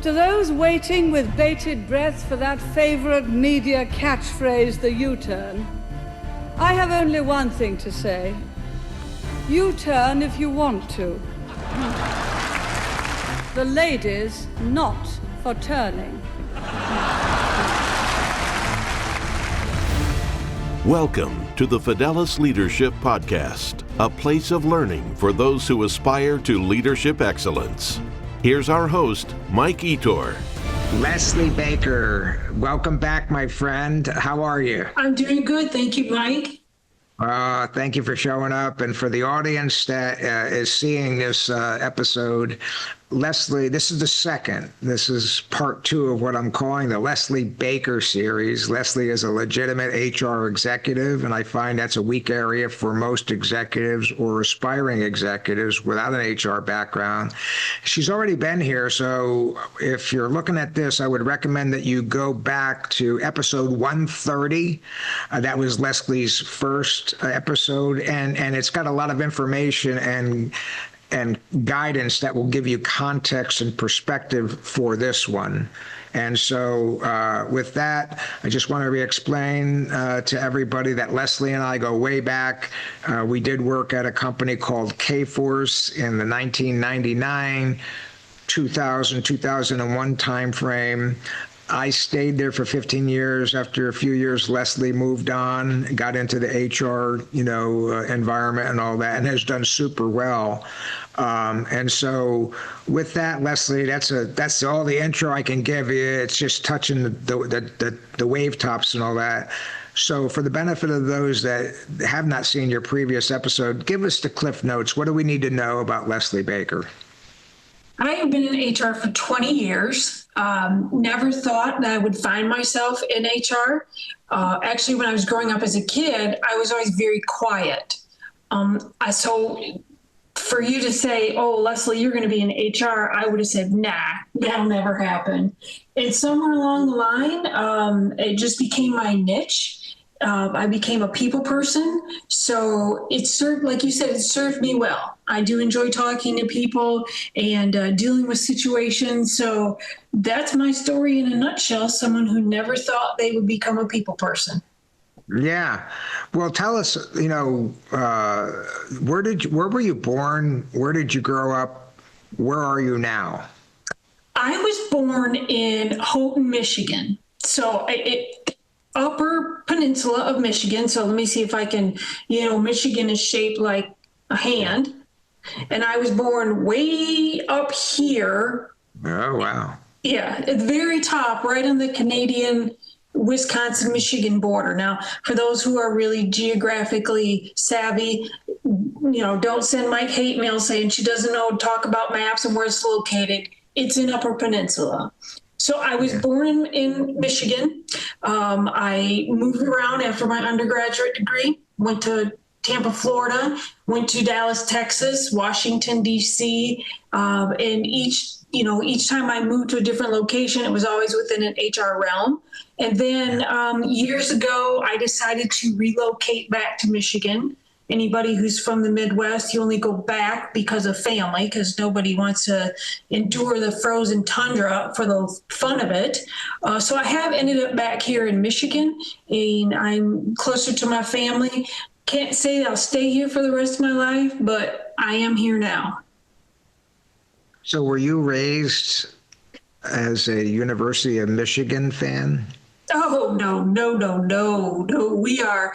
To those waiting with bated breath for that favorite media catchphrase, the U-turn, I have only one thing to say. U-turn if you want to. The ladies, not for turning. Welcome to the Fidelis Leadership Podcast, a place of learning for those who aspire to leadership excellence. Here's our host, Mike Etor. Leslie Baker, welcome back, my friend. How are you? I'm doing good. Thank you, Mike. Thank you for showing up. And for the audience that is seeing this episode, Leslie, this is the second. This is part 2 of what I'm calling the Leslie Baker series. Leslie is a legitimate HR executive, and I find that's a weak area for most executives or aspiring executives without an HR background. She's already been here, so if you're looking at this, I would recommend that you go back to episode 130. That was Leslie's first episode, and it's got a lot of information and guidance that will give you context and perspective for this one. And so with that, I just want to re-explain to everybody that Leslie and I go way back. We did work at a company called K-Force in the 1999, 2000, 2001 timeframe. I stayed there for 15 years. After a few years, Leslie moved on, got into the HR, environment and all that, and has done super well. And so with that, Leslie, that's all the intro I can give you. It's just touching the wave tops and all that. So for the benefit of those that have not seen your previous episode, give us the Cliff Notes. What do we need to know about Leslie Baker? I have been in HR for 20 years. Never thought that I would find myself in HR. Actually, when I was growing up as a kid, I was always very quiet. So for you to say, oh, Leslie, you're going to be in HR, I would have said, nah, that'll never happen. And somewhere along the line, it just became my niche. I became a people person. So it served, like you said, it served me well. I do enjoy talking to people and dealing with situations. So that's my story in a nutshell, someone who never thought they would become a people person. Yeah. Well, tell us, where were you born? Where did you grow up? Where are you now? I was born in Houghton, Michigan. So Upper Peninsula of Michigan. So let me see if I can, Michigan is shaped like a hand. And I was born way up here. Oh, wow. Yeah, at the very top, right on the Canadian, Wisconsin, Michigan border. Now, for those who are really geographically savvy, don't send Mike hate mail saying she doesn't know, talk about maps and where it's located. It's in Upper Peninsula. So I was born in Michigan. I moved around after my undergraduate degree, went to Tampa, Florida, went to Dallas, Texas, Washington, D.C. And each time I moved to a different location, it was always within an HR realm. And then years ago, I decided to relocate back to Michigan. Anybody who's from the Midwest, you only go back because of family, because nobody wants to endure the frozen tundra for the fun of it. So I have ended up back here in Michigan, and I'm closer to my family. Can't say I'll stay here for the rest of my life, but I am here now. So were you raised as a University of Michigan fan? Oh, no. We are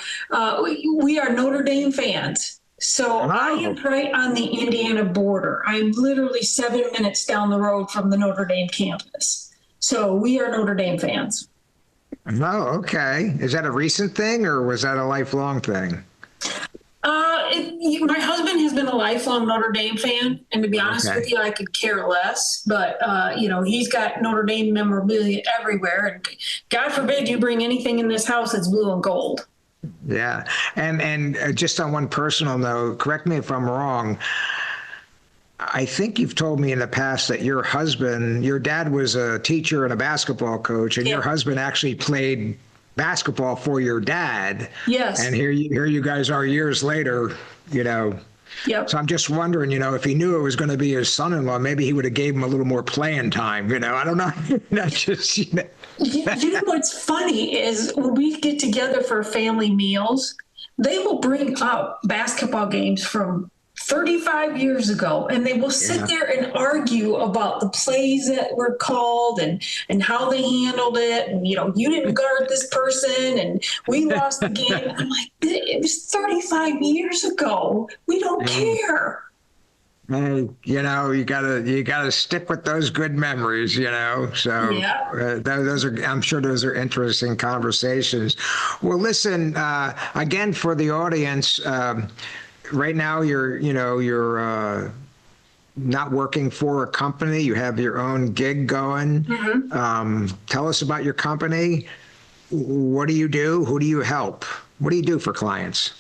Notre Dame fans. So I am right on the Indiana border. I'm literally 7 minutes down the road from the Notre Dame campus. So we are Notre Dame fans. Oh, okay. Is that a recent thing or was that a lifelong thing? My husband has been a lifelong Notre Dame fan, and to be honest with you, I could care less. But he's got Notre Dame memorabilia everywhere, and God forbid you bring anything in this house that's blue and gold. Yeah, and just on one personal note, correct me if I'm wrong. I think you've told me in the past that your dad was a teacher and a basketball coach, and your husband actually played basketball for your dad. Yes. And here you guys are years later, Yep. So I'm just wondering, if he knew it was going to be his son-in-law, maybe he would have gave him a little more playing time. I don't know. Not just, You know what's funny is when we get together for family meals, they will bring up basketball games from 35 years ago, and they will sit there and argue about the plays that were called and how they handled it. And, you didn't guard this person and we lost the game. I'm like, it was 35 years ago. We don't care. Hey, you gotta stick with those good memories, So those are, I'm sure those are interesting conversations. Well, listen, again, for the audience, right now you're not working for a company. You have your own gig going. Tell us about your company. What do you do? Who do you help? What do you do for clients?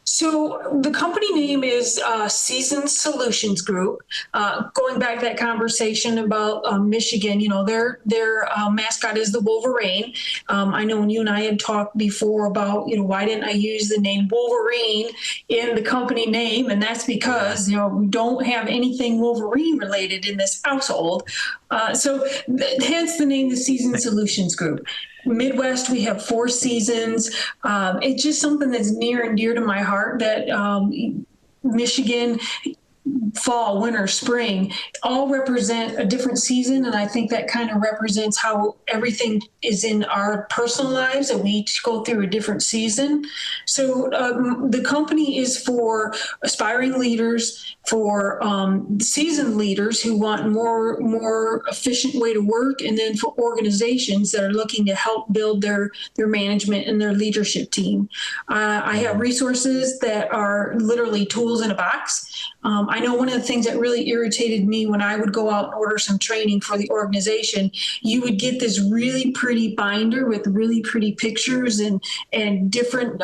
So the company name is Seasoned Solutions Group. Going back to that conversation about Michigan, their mascot is the Wolverine. I know when you and I had talked before about, why didn't I use the name Wolverine in the company name? And that's because, we don't have anything Wolverine related in this household. So hence the name, the Seasoned Solutions Group. Midwest, we have 4 seasons. It's just something that's near and dear to my heart that Michigan, fall, winter, spring, all represent a different season. And I think that kind of represents how everything is in our personal lives, and we each go through a different season. So the company is for aspiring leaders, for seasoned leaders who want more efficient way to work, and then for organizations that are looking to help build their management and their leadership team. I have resources that are literally tools in a box. I know one of the things that really irritated me when I would go out and order some training for the organization, you would get this really pretty binder with really pretty pictures and different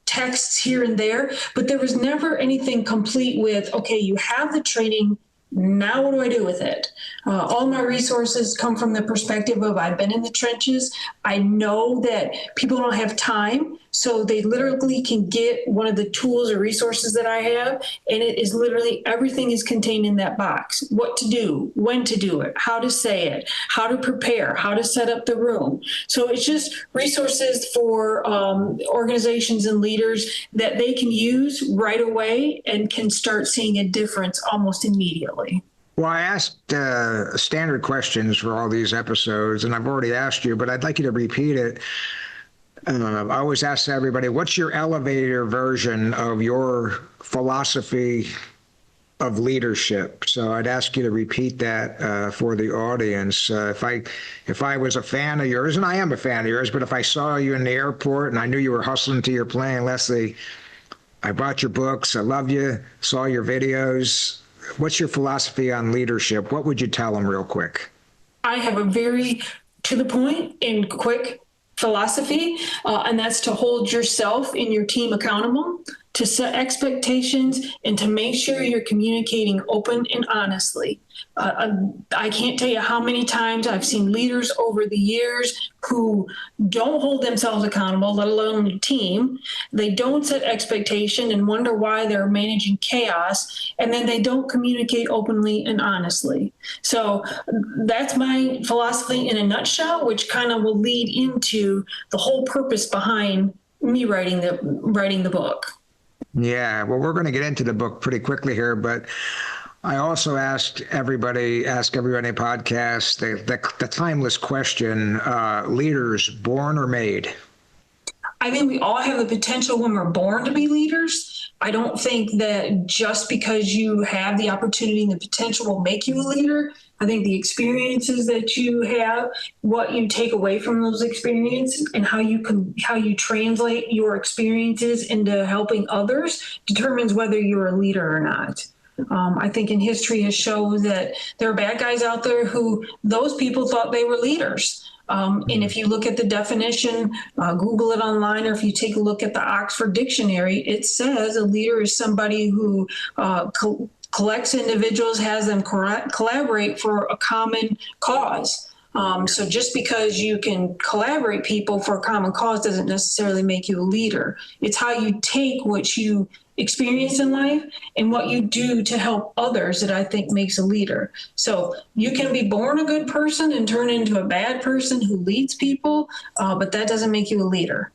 texts here and there, but there was never anything complete with, okay, you have the training, now what do I do with it? All my resources come from the perspective of I've been in the trenches. I know that people don't have time, so they literally can get one of the tools or resources that I have, and it is literally everything is contained in that box. What to do, when to do it, how to say it, how to prepare, how to set up the room. So it's just resources for organizations and leaders that they can use right away and can start seeing a difference almost immediately. Well, I asked standard questions for all these episodes, and I've already asked you, but I'd like you to repeat it. I always ask everybody, what's your elevator version of your philosophy of leadership? So I'd ask you to repeat that for the audience. If I was a fan of yours, and I am a fan of yours, but if I saw you in the airport and I knew you were hustling to your plane, Leslie, I bought your books, I love you, saw your videos. What's your philosophy on leadership? What would you tell them real quick? I have a very to the point and quick philosophy, and that's to hold yourself and your team accountable, to set expectations, and to make sure you're communicating open and honestly. I can't tell you how many times I've seen leaders over the years who don't hold themselves accountable, let alone the team. They don't set expectation and wonder why they're managing chaos, and then they don't communicate openly and honestly. So that's my philosophy in a nutshell, which kind of will lead into the whole purpose behind me writing the book. Yeah, well, we're going to get into the book pretty quickly here, but I also ask everybody podcast, the timeless question, leaders born or made? I think we all have the potential when we're born to be leaders. I don't think that just because you have the opportunity and the potential will make you a leader. I think the experiences that you have, what you take away from those experiences, and how you translate your experiences into helping others determines whether you're a leader or not. I think in history has shown that there are bad guys out there who those people thought they were leaders. And if you look at the definition, Google it online, or if you take a look at the Oxford Dictionary, it says a leader is somebody who collects individuals, has them collaborate for a common cause. So just because you can collaborate people for a common cause doesn't necessarily make you a leader. It's how you take what you experience in life and what you do to help others that I think makes a leader. So you can be born a good person and turn into a bad person who leads people, but that doesn't make you a leader.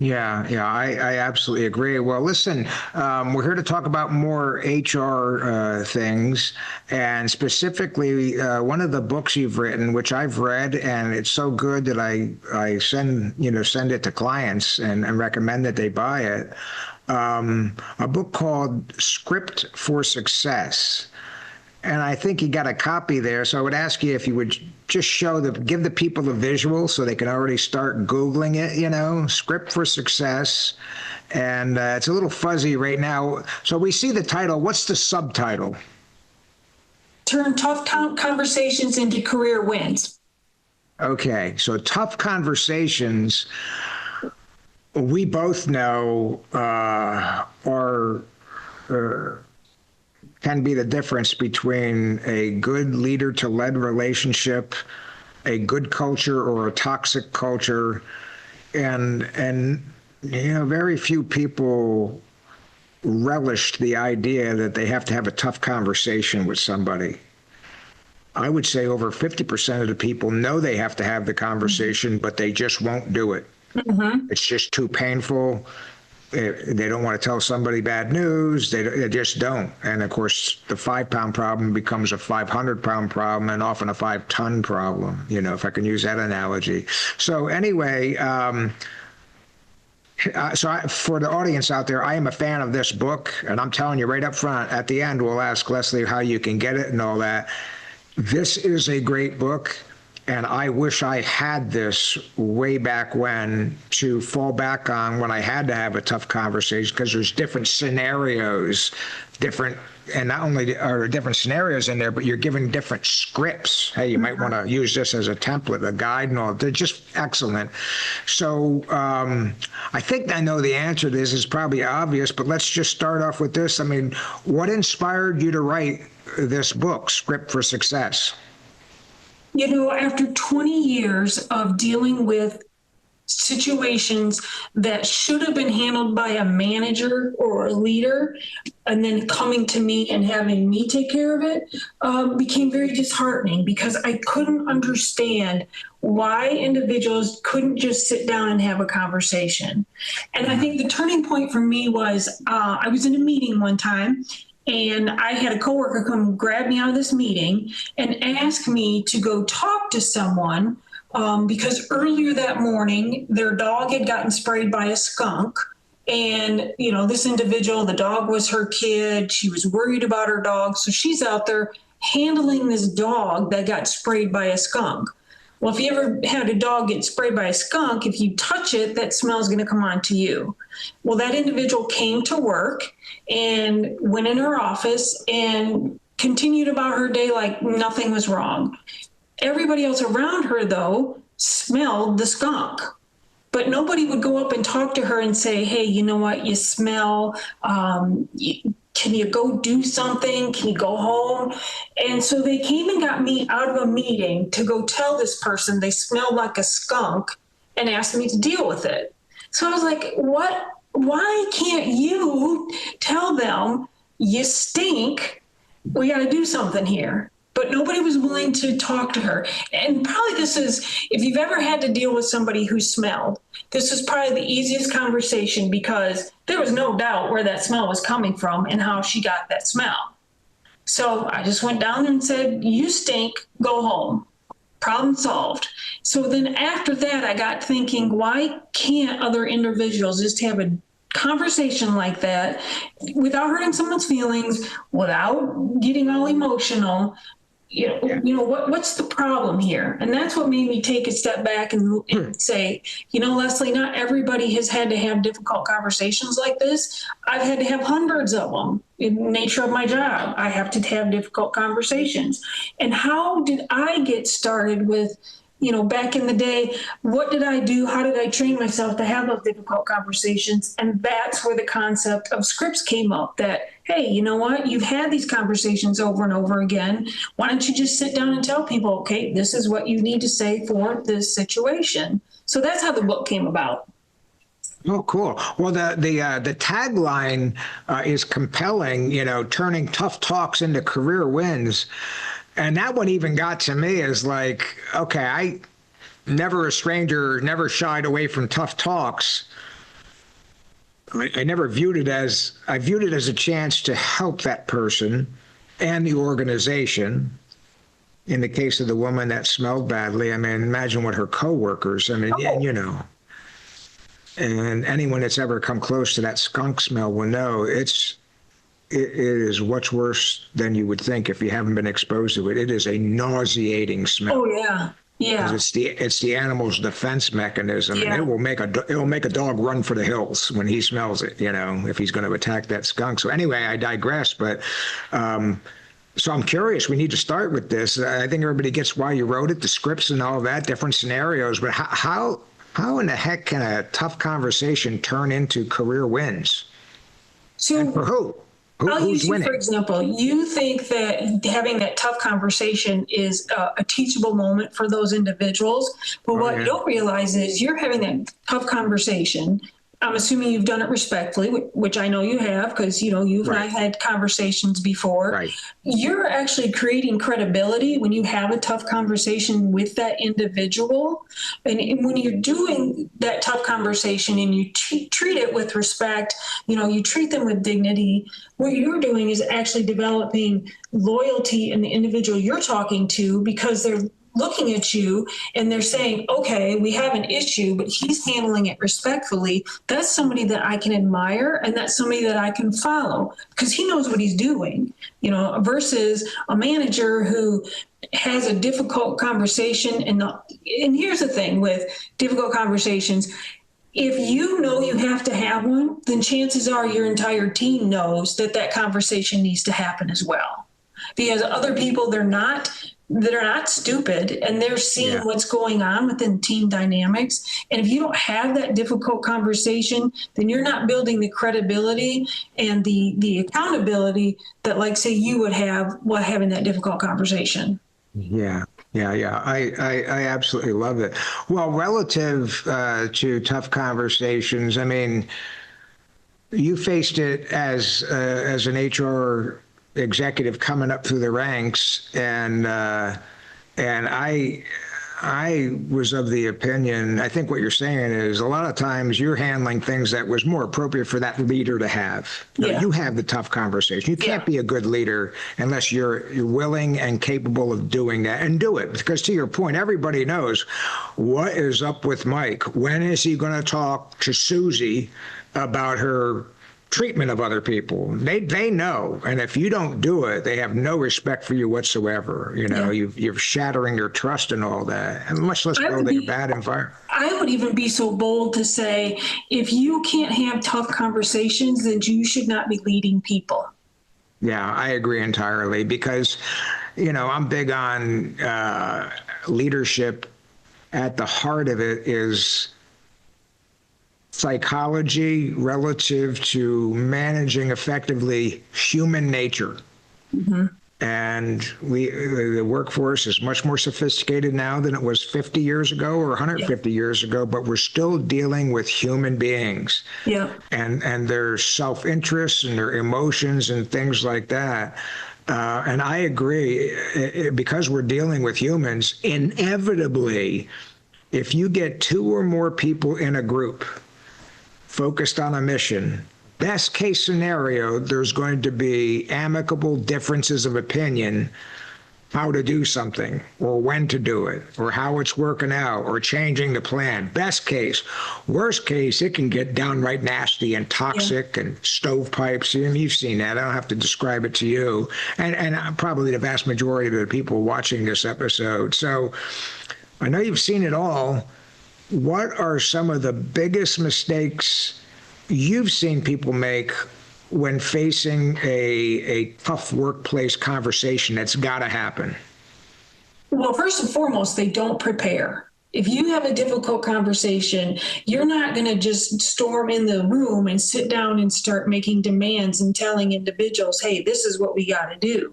Yeah, I absolutely agree. Well, listen, we're here to talk about more HR things, and specifically one of the books you've written, which I've read, and it's so good that I send it to clients and recommend that they buy it. A book called Script for Success. And I think you got a copy there. So I would ask you if you would just give the people the visual so they can already start Googling it, Script for Success. And it's a little fuzzy right now. So we see the title. What's the subtitle? Turn tough conversations into career wins. Okay. So tough conversations, we both know can be the difference between a good leader to led relationship, a good culture, or a toxic culture. And very few people relished the idea that they have to have a tough conversation with somebody. I would say over 50% of the people know they have to have the conversation, but they just won't do it. Mm-hmm. It's just too painful. They don't want to tell somebody bad news. They just don't. And of course, the 5-pound problem becomes a 500-pound problem and often a 5-ton problem, if I can use that analogy. So anyway, for the audience out there, I am a fan of this book. And I'm telling you right up front, at the end, we'll ask Leslie how you can get it and all that. This is a great book. And I wish I had this way back when to fall back on when I had to have a tough conversation, because there's different scenarios, and not only are there different scenarios in there, but you're given different scripts. Hey, you might want to use this as a template, a guide, and all. They're just excellent. So I think I know the answer to this. Is probably obvious, but let's just start off with this. I mean, what inspired you to write this book, Script for Success? After 20 years of dealing with situations that should have been handled by a manager or a leader, and then coming to me and having me take care of it, became very disheartening, because I couldn't understand why individuals couldn't just sit down and have a conversation. And I think the turning point for me was I was in a meeting one time, and I had a coworker come grab me out of this meeting and ask me to go talk to someone because earlier that morning, their dog had gotten sprayed by a skunk. And, this individual, the dog was her kid. She was worried about her dog. So she's out there handling this dog that got sprayed by a skunk. Well, if you ever had a dog get sprayed by a skunk, if you touch it, that smell is going to come on to you. Well, that individual came to work and went in her office and continued about her day like nothing was wrong. Everybody else around her, though, smelled the skunk. But nobody would go up and talk to her and say, hey, you know what, you smell, can you go do something? Can you go home? And so they came and got me out of a meeting to go tell this person they smelled like a skunk and asked me to deal with it. So I was like, what? Why can't you tell them you stink? We got to do something here. But nobody was willing to talk to her. And probably this is, if you've ever had to deal with somebody who smelled, this is probably the easiest conversation, because there was no doubt where that smell was coming from and how she got that smell. So I just went down there and said, you stink, go home. Problem solved. So then after that, I got thinking, why can't other individuals just have a conversation like that without hurting someone's feelings, without getting all emotional? What's the problem here? And that's what made me take a step back and say, Leslie, not everybody has had to have difficult conversations like this. I've had to have hundreds of them. In the nature of my job, I have to have difficult conversations. And how did I get started with, back in the day, what did I do? How did I train myself to have those difficult conversations? And that's where the concept of scripts came up, that, hey, you know what? You've had these conversations over and over again. Why don't you just sit down and tell people, okay, this is what you need to say for this situation? So that's how the book came about. Oh, cool. Well, the tagline is compelling. Turning tough talks into career wins, and that one even got to me as like, okay, I never a stranger, never shied away from tough talks. I never viewed it as I viewed it as a chance to help that person and the organization. In the case of the woman that smelled badly, I mean, imagine what her coworkers. I mean, Oh, and anyone that's ever come close to that skunk smell will know it is much worse than you would think if you haven't been exposed to it. It is a nauseating smell. oh yeah, Because yeah, it's the animal's defense mechanism, and yeah. it will make a dog run for the hills when he smells it. If he's going to attack that skunk. So anyway, I digress. But so I'm curious. We need to start with this. I think everybody gets why you wrote it, the scripts and all that, different scenarios. But how in the heck can a tough conversation turn into career wins? And for So who? I'll Who's use you, for winning? example. You think that having that tough conversation is a teachable moment for those individuals, but Oh what you yeah. don't realize is you're having that tough conversation. I'm assuming you've done it respectfully, which I know you have, because you and I Right. had conversations before. Right. You're actually creating credibility when you have a tough conversation with that individual, and when you're doing that tough conversation and you treat it with respect, you treat them with dignity. What you're doing is actually developing loyalty in the individual you're talking to, because they're looking at you and they're saying, okay, we have an issue, but he's handling it respectfully. That's somebody that I can admire, and that's somebody that I can follow because he knows what he's doing, versus a manager who has a difficult conversation. And here's the thing with difficult conversations. If you know you have to have one, then chances are your entire team knows that conversation needs to happen as well. Because other people, they're not stupid, and they're seeing Yeah. what's going on within team dynamics. And if you don't have that difficult conversation, then you're not building the credibility and the accountability that, like, say, you would have while having that difficult conversation. Yeah, yeah. I absolutely love it. Well, relative to tough conversations, I mean, you faced it as an HR executive coming up through the ranks, and I was of the opinion. I think what you're saying is a lot of times you're handling things that was more appropriate for that leader to have. Yeah. You have the tough conversation. You can't Yeah. be a good leader unless you're willing and capable of doing that, and do it. Because to your point, everybody knows what is up with Mike. When is he going to talk to Susie about her treatment of other people? They know, and if you don't do it, they have no respect for you whatsoever. Yeah. You're shattering their trust and all that, and much less I would building a be- bad environment. I would even be so bold to say, if you can't have tough conversations, then you should not be leading people. Yeah, I agree entirely because, I'm big on leadership. At the heart of it is psychology relative to managing effectively human nature. And the workforce is much more sophisticated now than it was 50 years ago or 150 years ago, but we're still dealing with human beings. Yeah. And their self-interest and their emotions and things like that. And I agree, because we're dealing with humans, inevitably, if you get two or more people in a group focused on a mission, best case scenario, there's going to be amicable differences of opinion how to do something or when to do it or how it's working out or changing the plan. Best case. Worst case, it can get downright nasty and toxic and stovepipes. And you've seen that. I don't have to describe it to you. And probably the vast majority of the people watching this episode. So I know you've seen it all. What are some of the biggest mistakes you've seen people make when facing a tough workplace conversation that's got to happen? Well, first and foremost, they don't prepare. If you have a difficult conversation, you're not going to just storm in the room and sit down and start making demands and telling individuals, hey, this is what we got to do.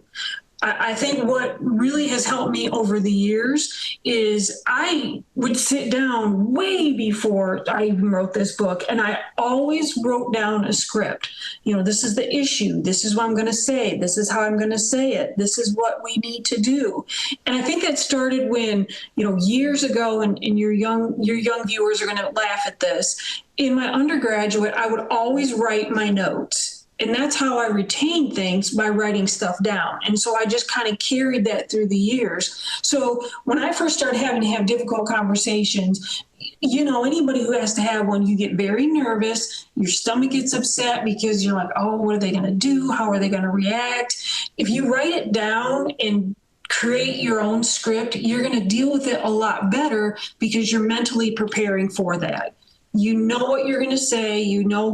I think what really has helped me over the years is I would sit down way before I even wrote this book, and I always wrote down a script. This is the issue. This is what I'm going to say. This is how I'm going to say it. This is what we need to do. And I think that started when, years ago, and your young viewers are going to laugh at this. In my undergraduate, I would always write my notes. And that's how I retain things, by writing stuff down. And so I just kind of carried that through the years. So when I first started having to have difficult conversations, anybody who has to have one, you get very nervous. Your stomach gets upset because you're like, oh, what are they going to do? How are they going to react? If you write it down and create your own script, you're going to deal with it a lot better because you're mentally preparing for that. You know what you're going to say,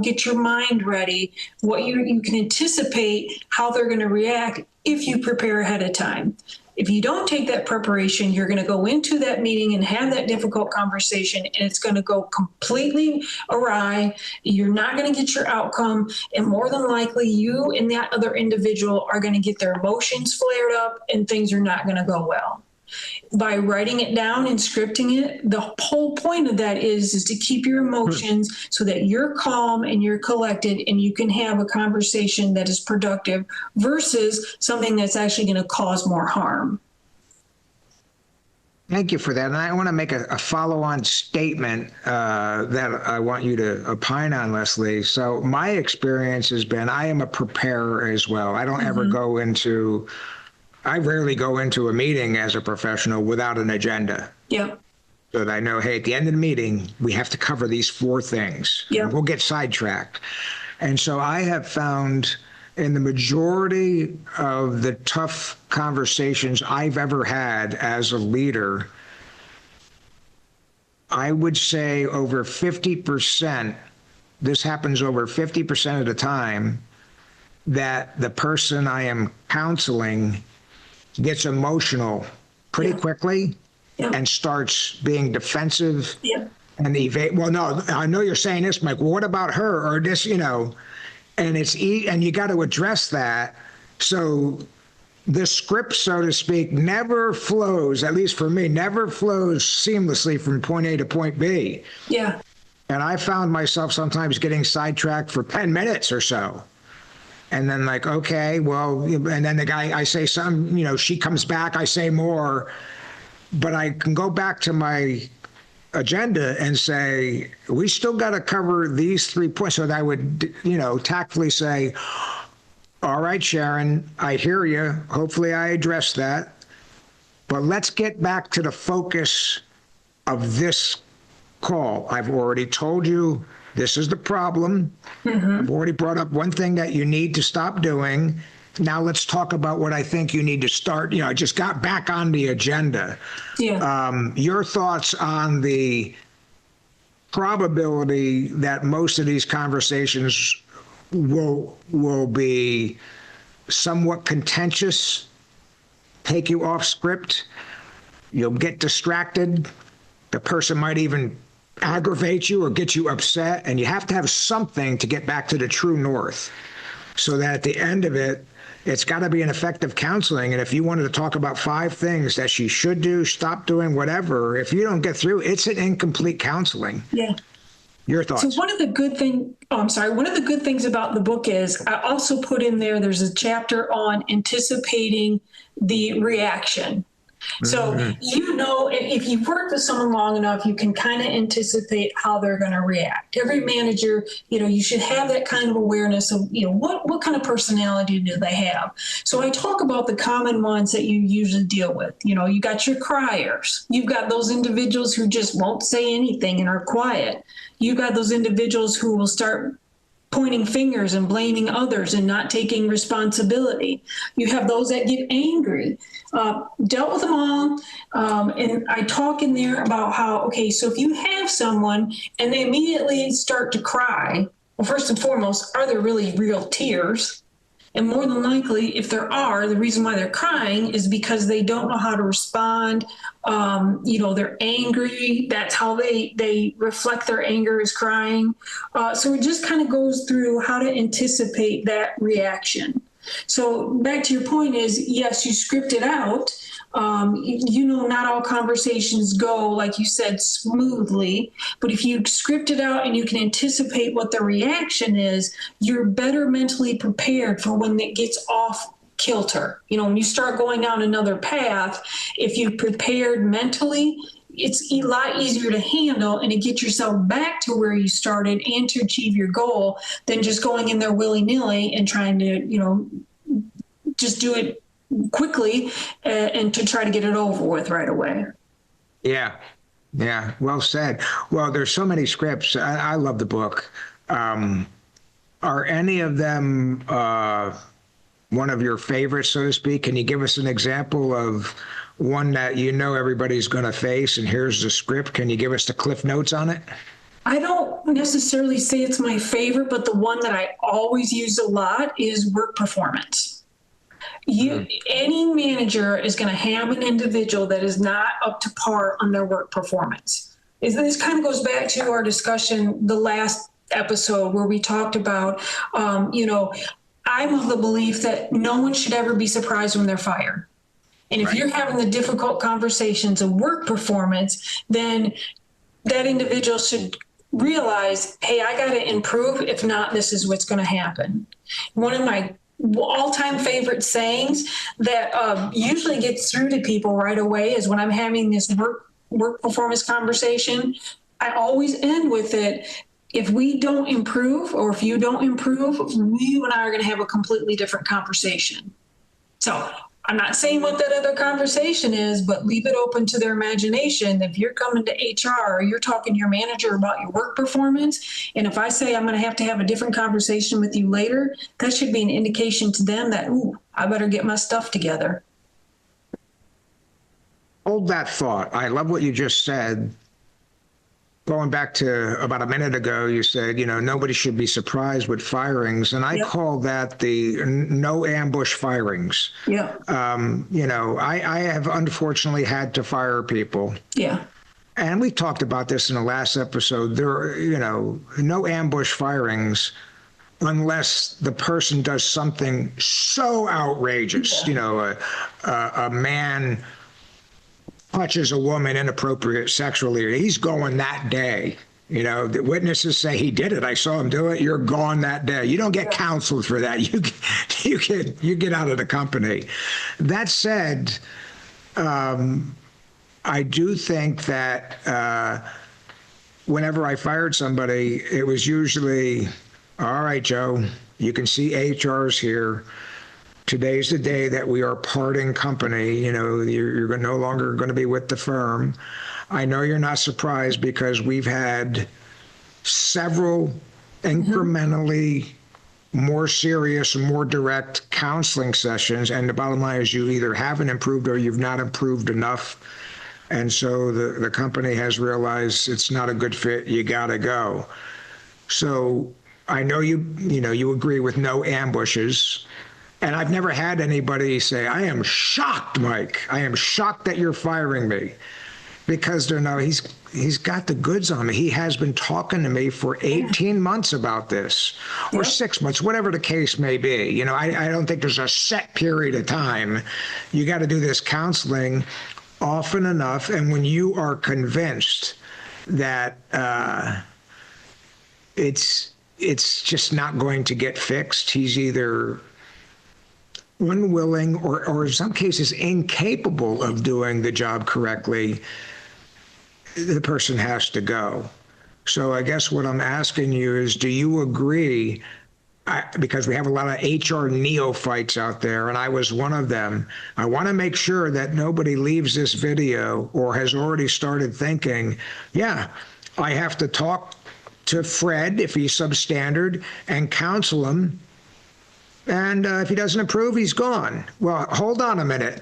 get your mind ready, what you can anticipate how they're going to react if you prepare ahead of time. If you don't take that preparation, you're going to go into that meeting and have that difficult conversation, and it's going to go completely awry. You're not going to get your outcome, and more than likely, you and that other individual are going to get their emotions flared up, and things are not going to go well. By writing it down and scripting it, the whole point of that is to keep your emotions so that you're calm and you're collected and you can have a conversation that is productive versus something that's actually going to cause more harm. Thank you for that. And I want to make a follow-on statement that I want you to opine on, Leslie. So my experience has been, I am a preparer as well. I don't ever I rarely go into a meeting as a professional without an agenda. Yeah. So that I know, hey, at the end of the meeting, we have to cover these 4 things. Yeah. We'll get sidetracked. And so I have found in the majority of the tough conversations I've ever had as a leader, I would say over 50%, this happens over 50% of the time, that the person I am counseling gets emotional pretty quickly and starts being defensive and evade. Well, no, I know you're saying this, Mike. Well, what about her or this, and and you got to address that. So the script, so to speak, never flows, at least for me, never flows seamlessly from point A to point B. Yeah. And I found myself sometimes getting sidetracked for 10 minutes or so. And then like, okay, well, and then the guy, I say something, she comes back, I say more, but I can go back to my agenda and say, we still got to cover these 3 points. So that I would, tactfully say, all right, Sharon, I hear you. Hopefully I address that. But let's get back to the focus of this call. I've already told you this is the problem. I've already brought up one thing that you need to stop doing. Now let's talk about what I think you need to start. I just got back on the agenda. Yeah. Your thoughts on the probability that most of these conversations will be somewhat contentious, take you off script, you'll get distracted, the person might even aggravate you or get you upset, and you have to have something to get back to the true north so that at the end of it, it's got to be an effective counseling. And if you wanted to talk about 5 things that she should do, stop doing, whatever, if you don't get through, it's an incomplete counseling. Yeah. Your thoughts? So one of the good things about the book is I also put in there's a chapter on anticipating the reaction. So, if you've worked with someone long enough, you can kind of anticipate how they're going to react. Every manager, you should have that kind of awareness of, what kind of personality do they have? So I talk about the common ones that you usually deal with. You got your criers. You've got those individuals who just won't say anything and are quiet. You've got those individuals who will start pointing fingers and blaming others and not taking responsibility. You have those that get angry. Dealt with them all. And I talk in there about how, so if you have someone and they immediately start to cry, well, first and foremost, are there really real tears? And more than likely, if there are, the reason why they're crying is because they don't know how to respond. They're angry. That's how they reflect their anger is crying. So it just kind of goes through how to anticipate that reaction. So back to your point is, yes, you script it out. Not all conversations go, like you said, smoothly, but if you script it out and you can anticipate what the reaction is, you're better mentally prepared for when it gets off kilter. When you start going down another path, if you prepared mentally, it's a lot easier to handle and to get yourself back to where you started and to achieve your goal than just going in there willy-nilly and trying to, just do it quickly and to try to get it over with right away. Yeah. Well said. Well, there's so many scripts. I love the book. Are any of them one of your favorites, so to speak? Can you give us an example of one that everybody's going to face, and here's the script? Can you give us the Cliff Notes on it? I don't necessarily say it's my favorite, but the one that I always use a lot is work performance. Any manager is going to have an individual that is not up to par on their work performance. This kind of goes back to our discussion the last episode where we talked about, I'm of the belief that no one should ever be surprised when they're fired. And if you're having the difficult conversations of work performance, then that individual should realize, hey, I got to improve. If not, this is what's going to happen. One of my all-time favorite sayings that usually gets through to people right away is when I'm having this work performance conversation, I always end with it. If we don't improve, or if you don't improve, you and I are going to have a completely different conversation. So I'm not saying what that other conversation is, but leave it open to their imagination. If you're coming to HR or you're talking to your manager about your work performance, and if I say I'm going to have a different conversation with you later, that should be an indication to them that, I better get my stuff together. Hold that thought. I love what you just said. Going back to about a minute ago, you said, nobody should be surprised with firings. And I call that the no ambush firings. Yeah. I have unfortunately had to fire people. Yeah. And we talked about this in the last episode. There are, no ambush firings unless the person does something so outrageous. A man touches a woman inappropriate sexually, he's going that day. The witnesses say he did it. I saw him do it. You're gone that day. You don't get counseled for that. You get out of the company. That said, I do think that whenever I fired somebody, it was usually, all right, Joe, you can see HR's here. Today's the day that we are parting company. You're no longer going to be with the firm. I know you're not surprised because we've had several incrementally more serious, more direct counseling sessions. And the bottom line is you either haven't improved or you've not improved enough. And so the company has realized it's not a good fit. You got to go. So I know you agree with no ambushes. And I've never had anybody say, I am shocked, Mike. I am shocked that you're firing me. Because he's got the goods on me. He has been talking to me for 18 months about this, or 6 months, whatever the case may be. I don't think there's a set period of time. You got to do this counseling often enough. And when you are convinced that it's just not going to get fixed, he's either unwilling or in some cases incapable of doing the job correctly, the person has to go. So I guess what I'm asking you is, do you agree, because we have a lot of HR neophytes out there, and I was one of them, I want to make sure that nobody leaves this video or has already started thinking, I have to talk to Fred if he's substandard and counsel him. And if he doesn't approve, he's gone. Well, hold on a minute.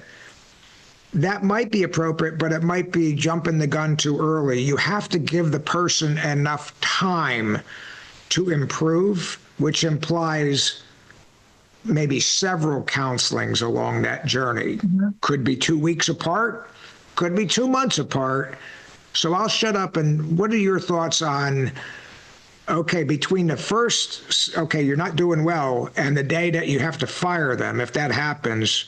That might be appropriate, but it might be jumping the gun too early. You have to give the person enough time to improve, which implies maybe several counselings along that journey. Could be 2 weeks apart, could be 2 months apart. So I'll shut up. And what are your thoughts on Okay, between the first, okay, you're not doing well, and the day that you have to fire them, if that happens,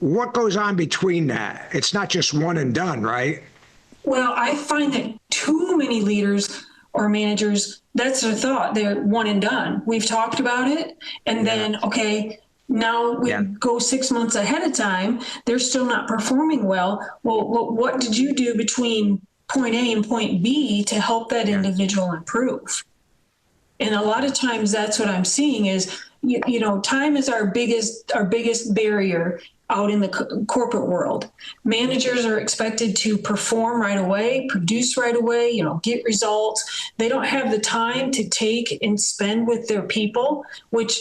what goes on between that? It's not just one and done, right? Well, I find that too many leaders or managers, that's their thought. They're one and done. We've talked about it, and then, okay, now we go 6 months ahead of time. They're still not performing well. Well, what did you do between point A and point B to help that individual improve? And a lot of times that's what I'm seeing is, you know, time is our biggest barrier out in the corporate world. Managers are expected to perform right away, produce right away, you know, get results. They don't have the time to take and spend with their people, which,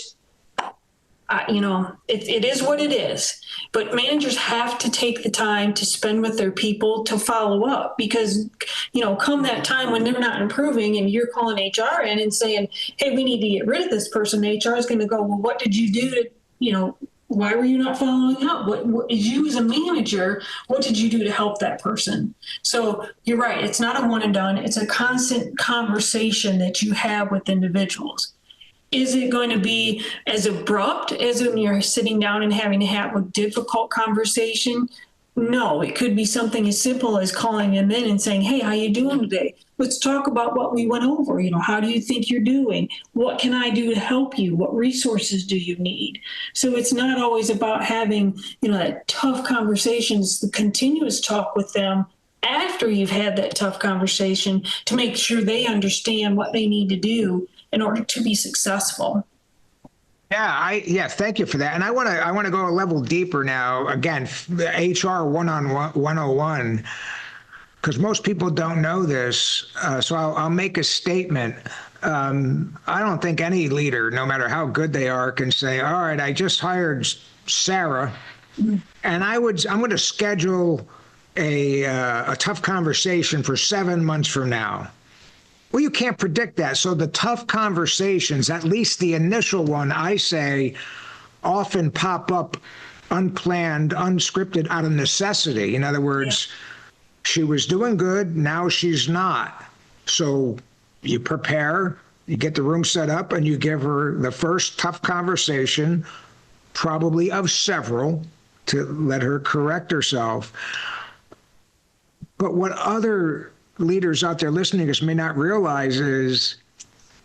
you know, it is what it is. But managers have to take the time to spend with their people to follow up, because, you know, come that time when they're not improving and you're calling HR in and saying, hey, we need to get rid of this person, HR is going to go, well, what did you do to, you know, why were you not following up? What you as a manager, what did you do to help that person? So you're right. It's not a one and done. It's a constant conversation that you have with individuals. Is it going to be as abrupt as when you're sitting down and having to have a difficult conversation? No, it could be something as simple as calling them in and saying, hey, how you doing today? Let's talk about what we went over. You know, how do you think you're doing? What can I do to help you? What resources do you need? So it's not always about having, you know, that tough conversations, the continuous talk with them after you've had that tough conversation to make sure they understand what they need to do in order to be successful. Yeah, thank you for that. And I want to go a level deeper now. Again, HR 101, because most people don't know this. So I'll make a statement. I don't think any leader, no matter how good they are, can say, all right, I just hired Sarah, and I'm going to schedule a tough conversation for 7 months from now. Well, you can't predict that. So the tough conversations, at least the initial one, I say, often pop up unplanned, unscripted, out of necessity. In other words, she was doing good, now she's not. So you prepare, you get the room set up, and you give her the first tough conversation, probably of several, to let her correct herself. But what other leaders out there listening to us may not realize is,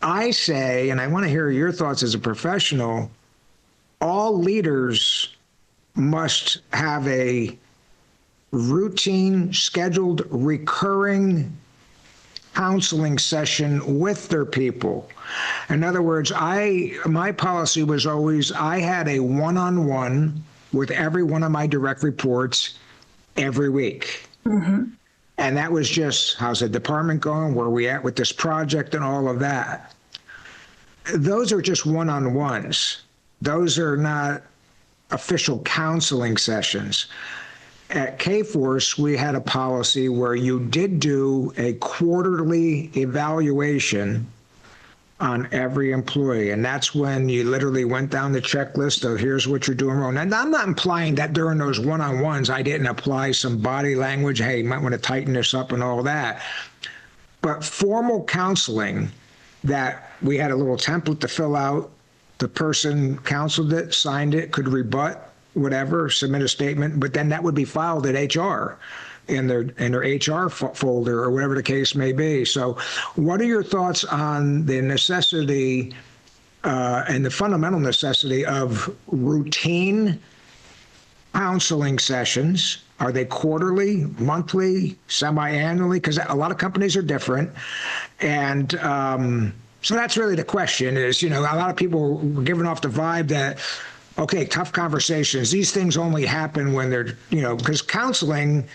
I say, and I want to hear your thoughts as a professional, all leaders must have a routine, scheduled, recurring counseling session with their people. In other words, my policy was always, I had a one-on-one with every one of my direct reports every week. Mm-hmm. And that was just, how's the department going? Where are we at with this project and all of that? Those are just one-on-ones. Those are not official counseling sessions. At K-Force, we had a policy where you did do a quarterly evaluation on every employee. And that's when you literally went down the checklist of here's what you're doing wrong. And I'm not implying that during those one-on-ones, I didn't apply some body language. Hey, you might want to tighten this up and all that. But formal counseling that we had a little template to fill out. The person counseled it, signed it, could rebut, whatever, submit a statement, but then that would be filed at HR in their HR folder or whatever the case may be. So what are your thoughts on the necessity and the fundamental necessity of routine counseling sessions? Are they quarterly, monthly, semi-annually? Because a lot of companies are different. And so that's really the question is, you know, a lot of people were giving off the vibe that, okay, tough conversations, these things only happen when they're, you know, because counseling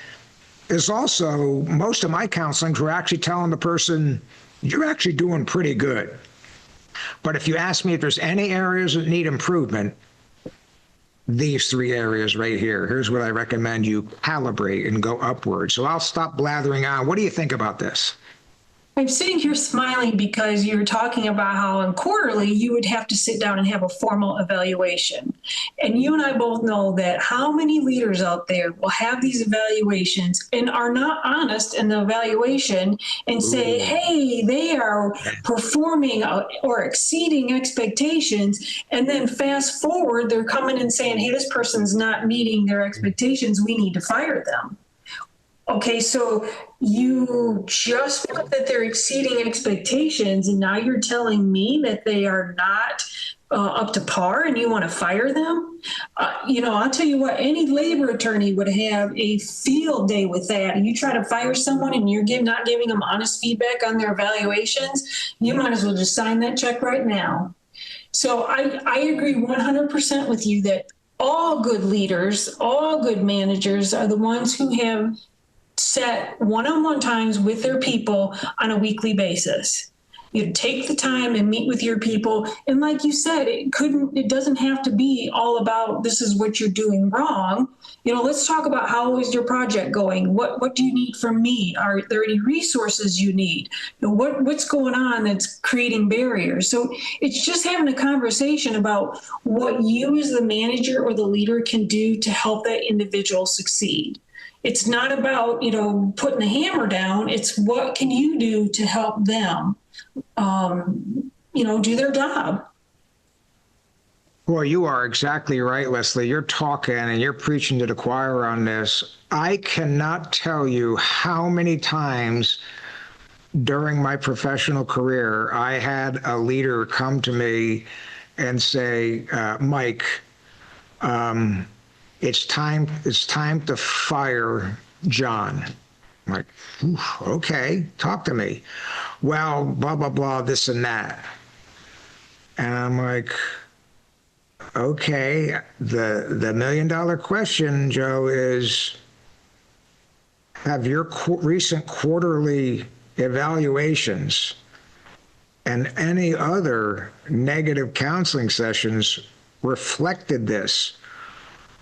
is also, most of my counselings were actually telling the person, you're actually doing pretty good. But if you ask me if there's any areas that need improvement, these 3 areas right here, here's what I recommend you calibrate and go upward. So I'll stop blathering on. What do you think about this? I'm sitting here smiling because you're talking about how in quarterly you would have to sit down and have a formal evaluation. And you and I both know that how many leaders out there will have these evaluations and are not honest in the evaluation and say, hey, they are performing or exceeding expectations. And then fast forward, they're coming and saying, hey, this person's not meeting their expectations. We need to fire them. Okay, so you just put that they're exceeding expectations, and now you're telling me that they are not up to par and you want to fire them? I'll tell you what, any labor attorney would have a field day with that. And you try to fire someone and you're not giving them honest feedback on their evaluations, you might as well just sign that check right now. So I agree 100% with you that all good leaders, all good managers are the ones who have set one-on-one times with their people on a weekly basis. You take the time and meet with your people. And like you said, it doesn't have to be all about this is what you're doing wrong. Let's talk about how is your project going? What do you need from me? Are there any resources you need? What's going on that's creating barriers? So it's just having a conversation about what you as the manager or the leader can do to help that individual succeed. It's not about, putting the hammer down. It's what can you do to help them, do their job. Well, you are exactly right, Leslie. You're talking and you're preaching to the choir on this. I cannot tell you how many times during my professional career I had a leader come to me and say, Mike, it's time to fire John. I'm like, okay, talk to me. Well, blah, blah, blah, this and that. And I'm like, okay, the $1 million question, Joe, is have your recent quarterly evaluations and any other negative counseling sessions reflected this?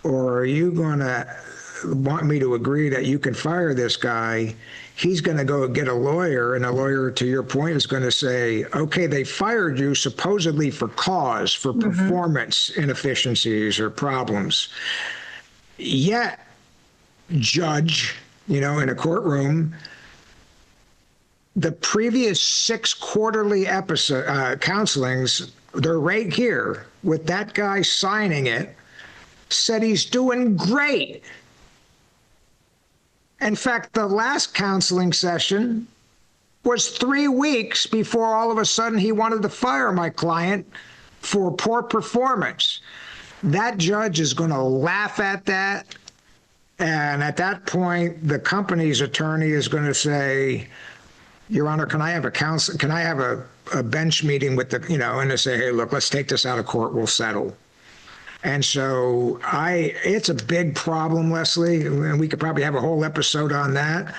Or are you going to want me to agree that you can fire this guy? He's going to go get a lawyer, and a lawyer, to your point, is going to say, okay, they fired you supposedly for cause, for performance inefficiencies or problems. Yet, judge, in a courtroom, the previous 6 quarterly counselings, they're right here with that guy signing it, said he's doing great. In fact, the last counseling session was 3 weeks before all of a sudden he wanted to fire my client for poor performance. That judge is going to laugh at that. And at that point, the company's attorney is going to say, Your Honor, can I have a bench meeting with the, and they say, hey, look, let's take this out of court. We'll settle. And so it's a big problem, Leslie, and we could probably have a whole episode on that.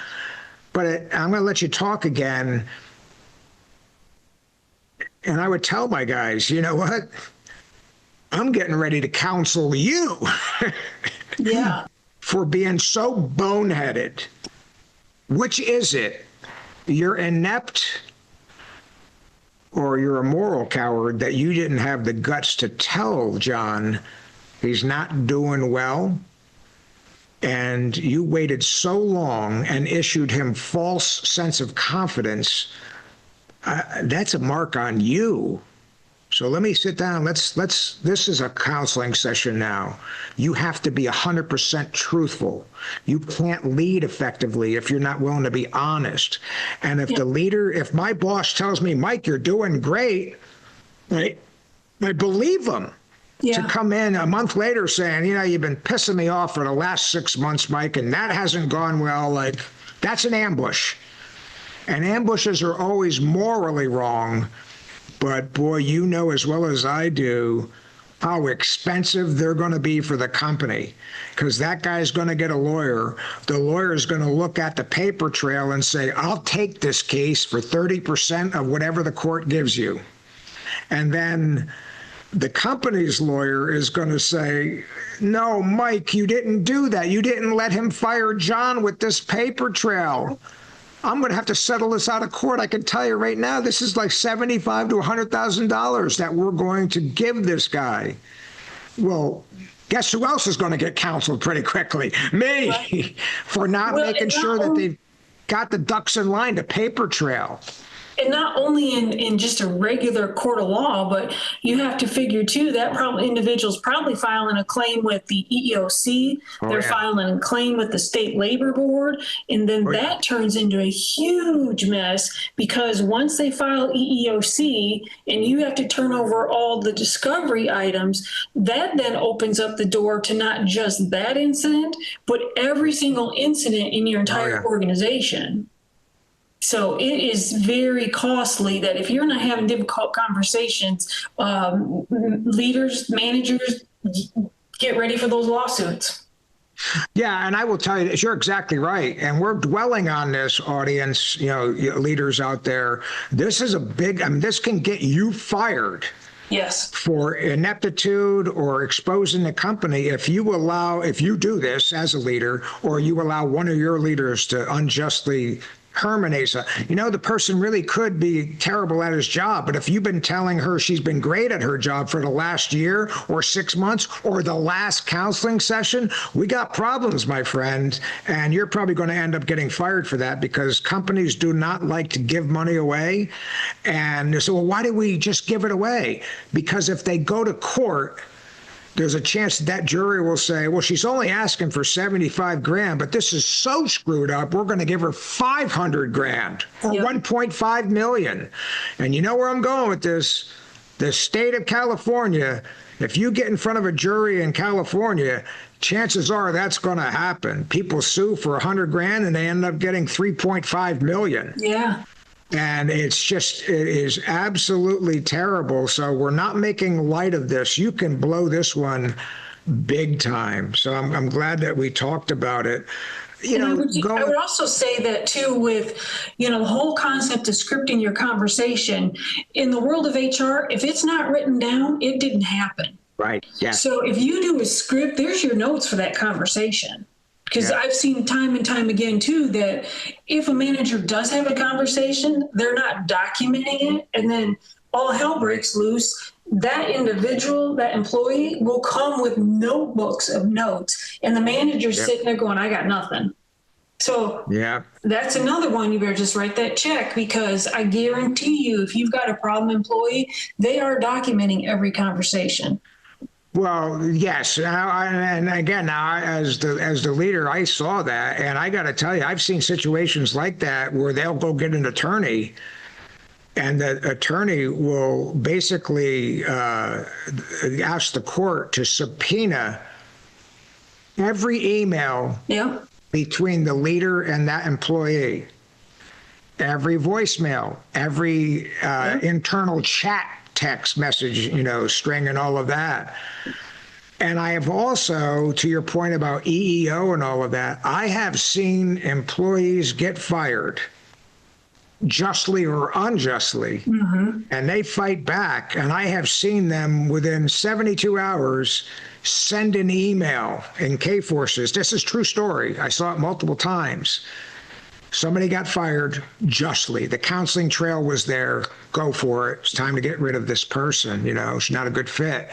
But I'm going to let you talk again. And I would tell my guys, you know what? I'm getting ready to counsel you. Yeah. For being so boneheaded. Which is it? You're inept, or you're a moral coward that you didn't have the guts to tell John he's not doing well, and you waited so long and issued him false sense of confidence. That's a mark on you. So let me sit down. This is a counseling session now. You have to be 100% truthful. You can't lead effectively if you're not willing to be honest. And if my boss tells me, Mike, you're doing great, I believe him. Yeah. To come in a month later saying, you've been pissing me off for the last 6 months, Mike, and that hasn't gone well, that's an ambush. And ambushes are always morally wrong. But boy, you know as well as I do how expensive they're going to be for the company, because that guy's going to get a lawyer. The lawyer is going to look at the paper trail and say, I'll take this case for 30% of whatever the court gives you. And then the company's lawyer is going to say, no, Mike, you didn't do that. You didn't let him fire John with this paper trail. I'm going to have to settle this out of court. I can tell you right now, this is like $75,000 to $100,000 that we're going to give this guy. Well, guess who else is going to get counseled pretty quickly? Me, right. For not making sure that they've got the ducks in line, the paper trail. And not only in just a regular court of law, but you have to figure too that individual's probably filing a claim with the EEOC. They're filing a claim with the State Labor Board, and then that turns into a huge mess because once they file EEOC and you have to turn over all the discovery items, that then opens up the door to not just that incident, but every single incident in your entire organization. So it is very costly that if you're not having difficult conversations, leaders, managers, get ready for those lawsuits. Yeah, and I will tell you, you're exactly right. And we're dwelling on this, audience, leaders out there. This is this can get you fired. Yes. For ineptitude or exposing the company if you do this as a leader, or you allow one of your leaders to unjustly terminate. The person really could be terrible at his job, but if you've been telling her she's been great at her job for the last year or 6 months or the last counseling session, we got problems, my friend, and you're probably going to end up getting fired for that because companies do not like to give money away. And so, well, why do we just give it away? Because if they go to court, there's a chance that jury will say, well, she's only asking for 75 grand, but this is so screwed up, we're going to give her 500 grand or 1.5 million. And you know where I'm going with this? The state of California, if you get in front of a jury in California, chances are that's going to happen. People sue for 100 grand and they end up getting 3.5 million. Yeah. And it is absolutely terrible. So we're not making light of this. You can blow this one big time. So I'm glad that we talked about it. I would also say that too with, the whole concept of scripting your conversation in the world of HR, if it's not written down, it didn't happen. Right. Yeah. So if you do a script, there's your notes for that conversation. Because I've seen time and time again, too, that if a manager does have a conversation, they're not documenting it. And then all hell breaks loose. That individual, that employee will come with notebooks of notes. And the manager's sitting there going, I got nothing. So that's another one. You better just write that check, because I guarantee you, if you've got a problem employee, they are documenting every conversation. Well, yes. And again, now as the leader, I saw that. And I got to tell you, I've seen situations like that where they'll go get an attorney, and the attorney will basically ask the court to subpoena every email between the leader and that employee, every voicemail, every internal chat text message, string and all of that. And I have also, to your point about EEO and all of that, I have seen employees get fired, justly or unjustly, and they fight back. And I have seen them within 72 hours send an email in K-Forces. This is true story. I saw it multiple times. Somebody got fired justly. The counseling trail was there. Go for it. It's time to get rid of this person. She's not a good fit.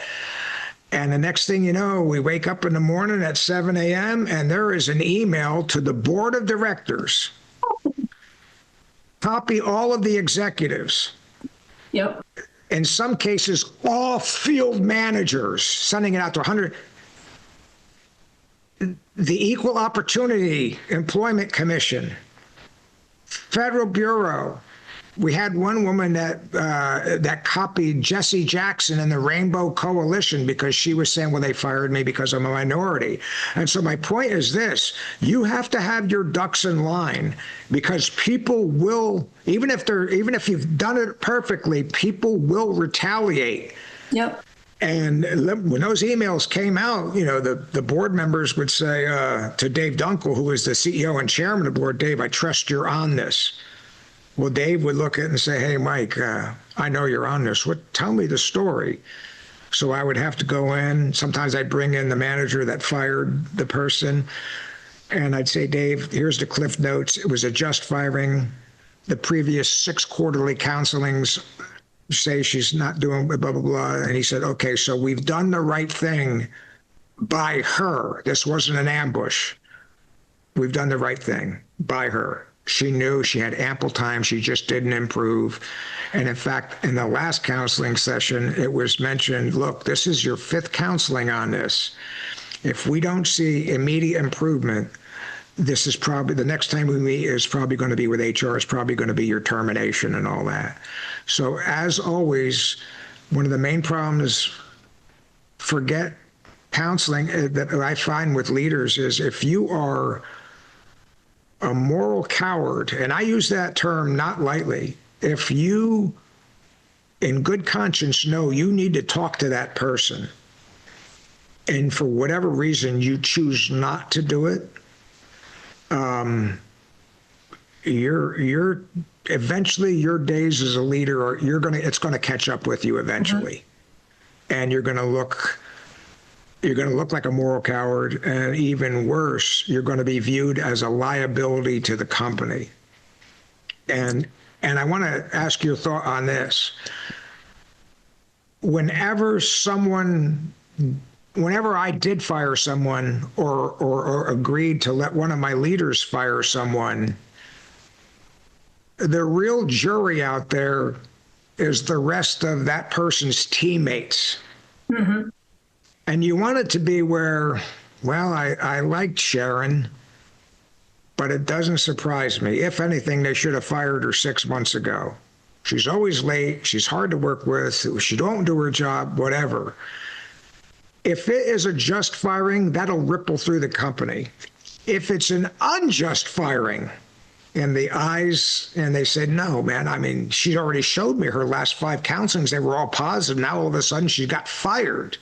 And the next thing you know, we wake up in the morning at 7 a.m. and there is an email to the board of directors. Copy all of the executives. Yep. In some cases, all field managers, sending it out to 100. The Equal Opportunity Employment Commission, Federal Bureau. We had one woman that copied Jesse Jackson and the Rainbow Coalition because she was saying, well, they fired me because I'm a minority. And so my point is this: you have to have your ducks in line, because people will, even if you've done it perfectly, people will retaliate. Yep. And when those emails came out, the board members would say to Dave Dunkel, who is the CEO and chairman of the board, Dave, I trust you're on this. Well, Dave would look at it and say, hey, Mike, I know you're on this. Tell me the story. So I would have to go in. Sometimes I'd bring in the manager that fired the person. And I'd say, Dave, here's the Cliff Notes. It was a just firing. The previous 6 quarterly counselings say she's not doing blah, blah, blah. And he said, okay, so we've done the right thing by her. This wasn't an ambush. We've done the right thing by her. She knew, she had ample time. She just didn't improve. And in fact, in the last counseling session, it was mentioned, look, this is your 5th counseling on this. If we don't see immediate improvement, this is probably, the next time we meet is probably going to be with HR. It's probably going to be your termination and all that. So as always, one of the main problems, forget counseling, that I find with leaders is if you are a moral coward, and I use that term not lightly, if you in good conscience know you need to talk to that person, and for whatever reason you choose not to do it, you're eventually, your days as a leader are, it's gonna catch up with you eventually. And you're gonna look like a moral coward, and even worse, you're gonna be viewed as a liability to the company. And I wanna ask your thought on this. Whenever I did fire someone or agreed to let one of my leaders fire someone, the real jury out there is the rest of that person's teammates. Mm-hmm. And you want it to be where, well, I liked Sharon, but it doesn't surprise me. If anything, they should have fired her 6 months ago. She's always late. She's hard to work with. She don't do her job, whatever. If it is a just firing, that'll ripple through the company. If it's an unjust firing in the eyes, and they said, no, man, I mean, she already showed me her last 5 counselings. They were all positive. Now all of a sudden she got fired.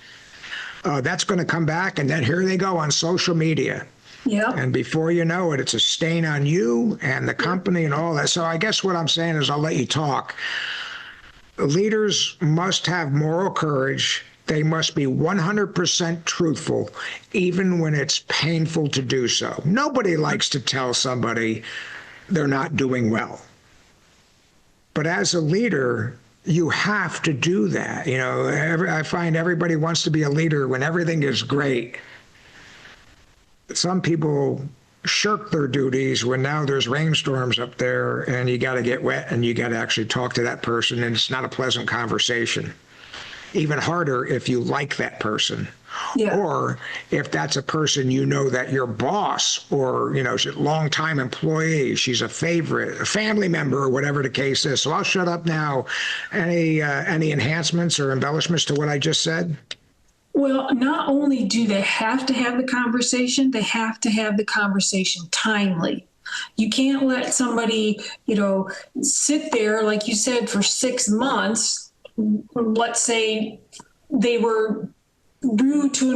That's going to come back, and then here they go on social media. Yeah. And before you know it, it's a stain on you and the company and all that. So I guess what I'm saying is, I'll let you talk. Leaders must have moral courage. They must be 100% truthful, even when it's painful to do so. Nobody likes to tell somebody they're not doing well. But as a leader, you have to do that. You know, I find everybody wants to be a leader when everything is great. Some people shirk their duties when now there's rainstorms up there and you got to get wet and you got to actually talk to that person, and it's not a pleasant conversation. Even harder if you like that person. Yeah. Or if that's a person you know that your boss or, you know, she's a longtime employee, she's a favorite, a family member, or whatever the case is. So I'll shut up now. Any enhancements or embellishments to what I just said? Well, not only do they have to have the conversation, they have to have the conversation timely. You can't let somebody, you know, sit there, like you said, for 6 months. Let's say they were rude to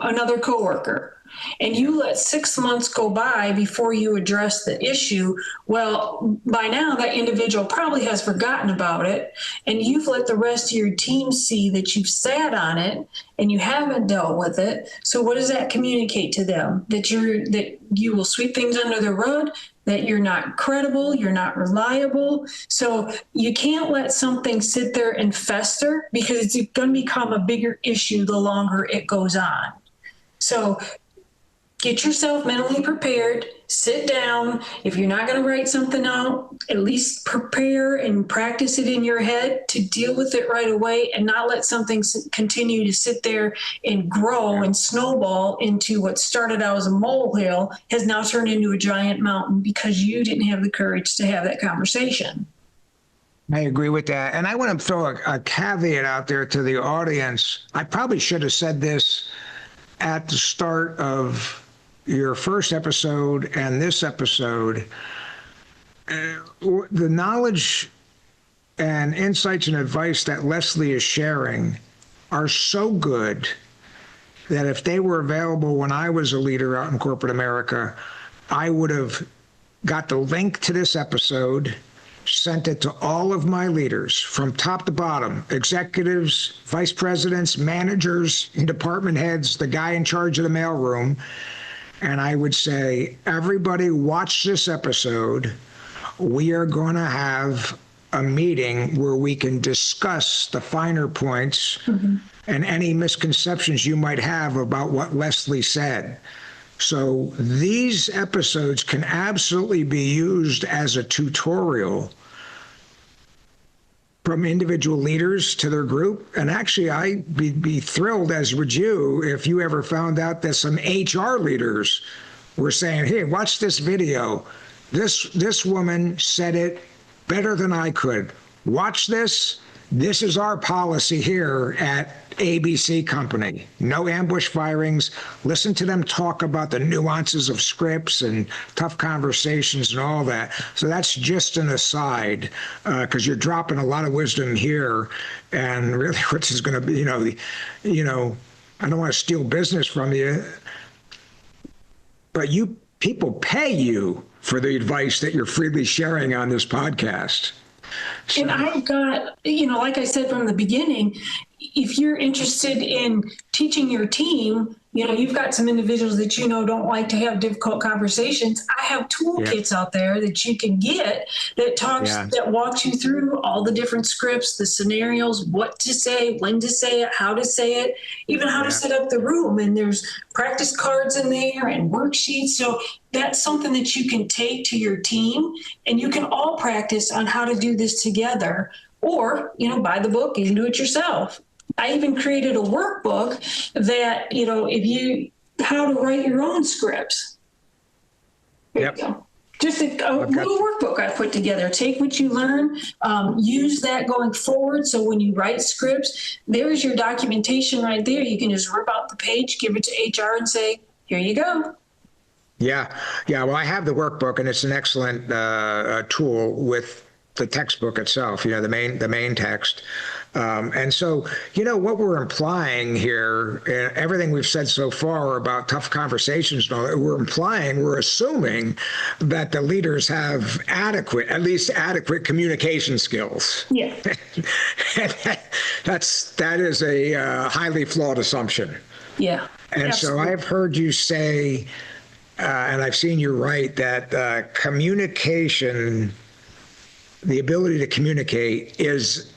another coworker, and you let 6 months go by before you address the issue. Well, by now that individual probably has forgotten about it, and you've let the rest of your team see that you've sat on it and you haven't dealt with it. So what does that communicate to them? That you will sweep things under the rug, that you're not credible, you're not reliable. So you can't let something sit there and fester, because it's going to become a bigger issue the longer it goes on. So get yourself mentally prepared, sit down. If you're not going to write something out, at least prepare and practice it in your head to deal with it right away, and not let something continue to sit there and grow and snowball into what started out as a molehill has now turned into a giant mountain because you didn't have the courage to have that conversation. I agree with that. And I want to throw a caveat out there to the audience. I probably should have said this at the start of your first episode and this episode. The knowledge and insights and advice that Leslie is sharing are so good that if they were available when I was a leader out in corporate America, I would have got the link to this episode, sent it to all of my leaders from top to bottom, executives, vice presidents, managers, and department heads, the guy in charge of the mailroom, and I would say, everybody watch this episode. We are going to have a meeting where we can discuss the finer points and any misconceptions you might have about what Leslie said. So these episodes can absolutely be used as a tutorial from individual leaders to their group. And actually, I'd be thrilled, as would you, if you ever found out that some HR leaders were saying, hey, watch this video. This woman said it better than I could. Watch this. This is our policy here at ABC Company. No ambush firings. Listen to them talk about the nuances of scripts and tough conversations and all that. So that's just an aside, because you're dropping a lot of wisdom here. And really, what's is going to be, I don't want to steal business from you, but people pay you for the advice that you're freely sharing on this podcast. And I've got, like I said from the beginning, if you're interested in teaching your team, you've got some individuals that don't like to have difficult conversations. I have toolkits out there that you can get that walks you through all the different scripts, the scenarios, what to say, when to say it, how to say it, even how to set up the room. And there's practice cards in there and worksheets. So that's something that you can take to your team, and you can all practice on how to do this together, or, buy the book and do it yourself. I even created a workbook that, how to write your own scripts. There you go. Just a little workbook I put together. Take what you learn, use that going forward. So when you write scripts, there's your documentation right there. You can just rip out the page, give it to HR and say, here you go. Yeah. Well, I have the workbook, and it's an excellent tool with the textbook itself, the main text. And so, what we're implying here, everything we've said so far about tough conversations, and all that, we're assuming that the leaders have at least adequate communication skills. Yeah. that is a highly flawed assumption. Yeah. And absolutely. So I've heard you say, and I've seen you write, that communication, the ability to communicate is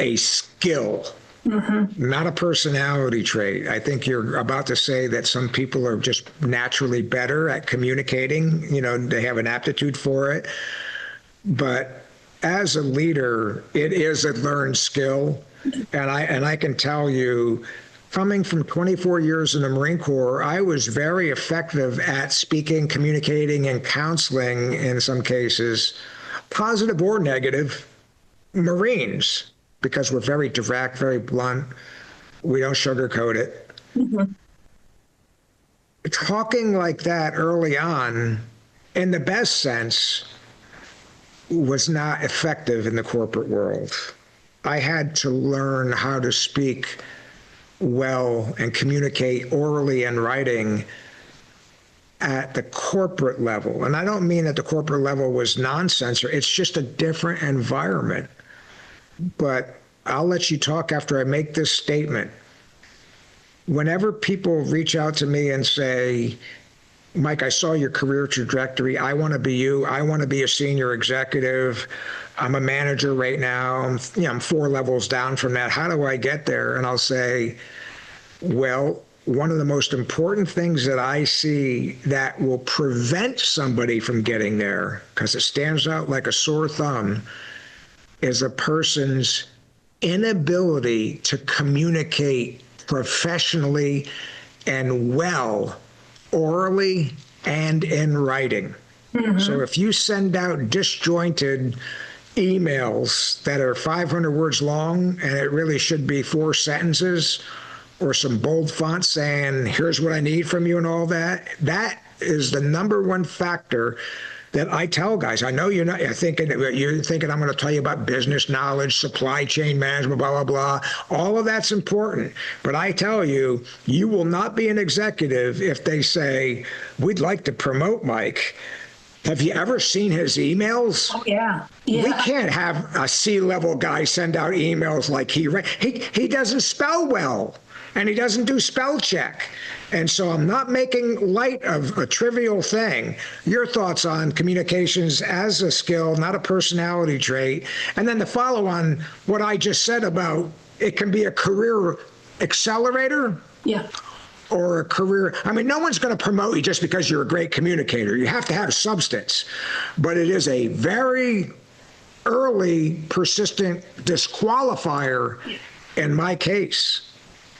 a skill, not a personality trait. I think you're about to say that some people are just naturally better at communicating, they have an aptitude for it. But as a leader, it is a learned skill. And I can tell you, coming from 24 years in the Marine Corps, I was very effective at speaking, communicating, and counseling, in some cases, positive or negative, Marines, because we're very direct, very blunt. We don't sugarcoat it. Talking like that early on, in the best sense, was not effective in the corporate world. I had to learn how to speak well and communicate orally and writing at the corporate level. And I don't mean that the corporate level was nonsense, it's just a different environment. But I'll let you talk after I make this statement. Whenever people reach out to me and say, Mike, I saw your career trajectory. I want to be you. I want to be a senior executive. I'm a manager right now. I'm 4 levels down from that. How do I get there? And I'll say, well, one of the most important things that I see that will prevent somebody from getting there, because it stands out like a sore thumb, is a person's inability to communicate professionally and well, orally and in writing. So if you send out disjointed emails that are 500 words long and it really should be 4 sentences, or some bold font saying, here's what I need from you and all that, that is the number one factor that I tell guys. I know you're thinking I'm going to tell you about business knowledge, supply chain management, blah, blah, blah. All of that's important. But I tell you, you will not be an executive if they say, we'd like to promote Mike. Have you ever seen his emails? Oh, yeah. We Yeah. can't have a C-level guy send out emails like he doesn't spell well, and he doesn't do spell check. And so I'm not making light of a trivial thing. Your thoughts on communications as a skill, not a personality trait. And then to follow on what I just said about it can be a career accelerator. Yeah. Or a career. I mean, no one's going to promote you just because you're a great communicator. You have to have substance. But it is a very early, persistent disqualifier in my case.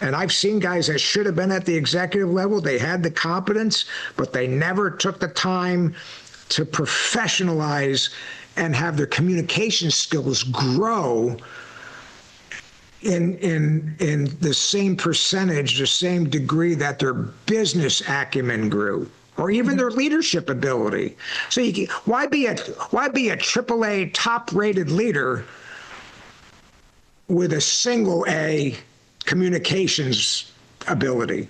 And I've seen guys that should have been at the executive level. They had the competence, but they never took the time to professionalize and have their communication skills grow in the same percentage, the same degree that their business acumen grew, or even their leadership ability. So why be a AAA top-rated leader with a single A communications ability?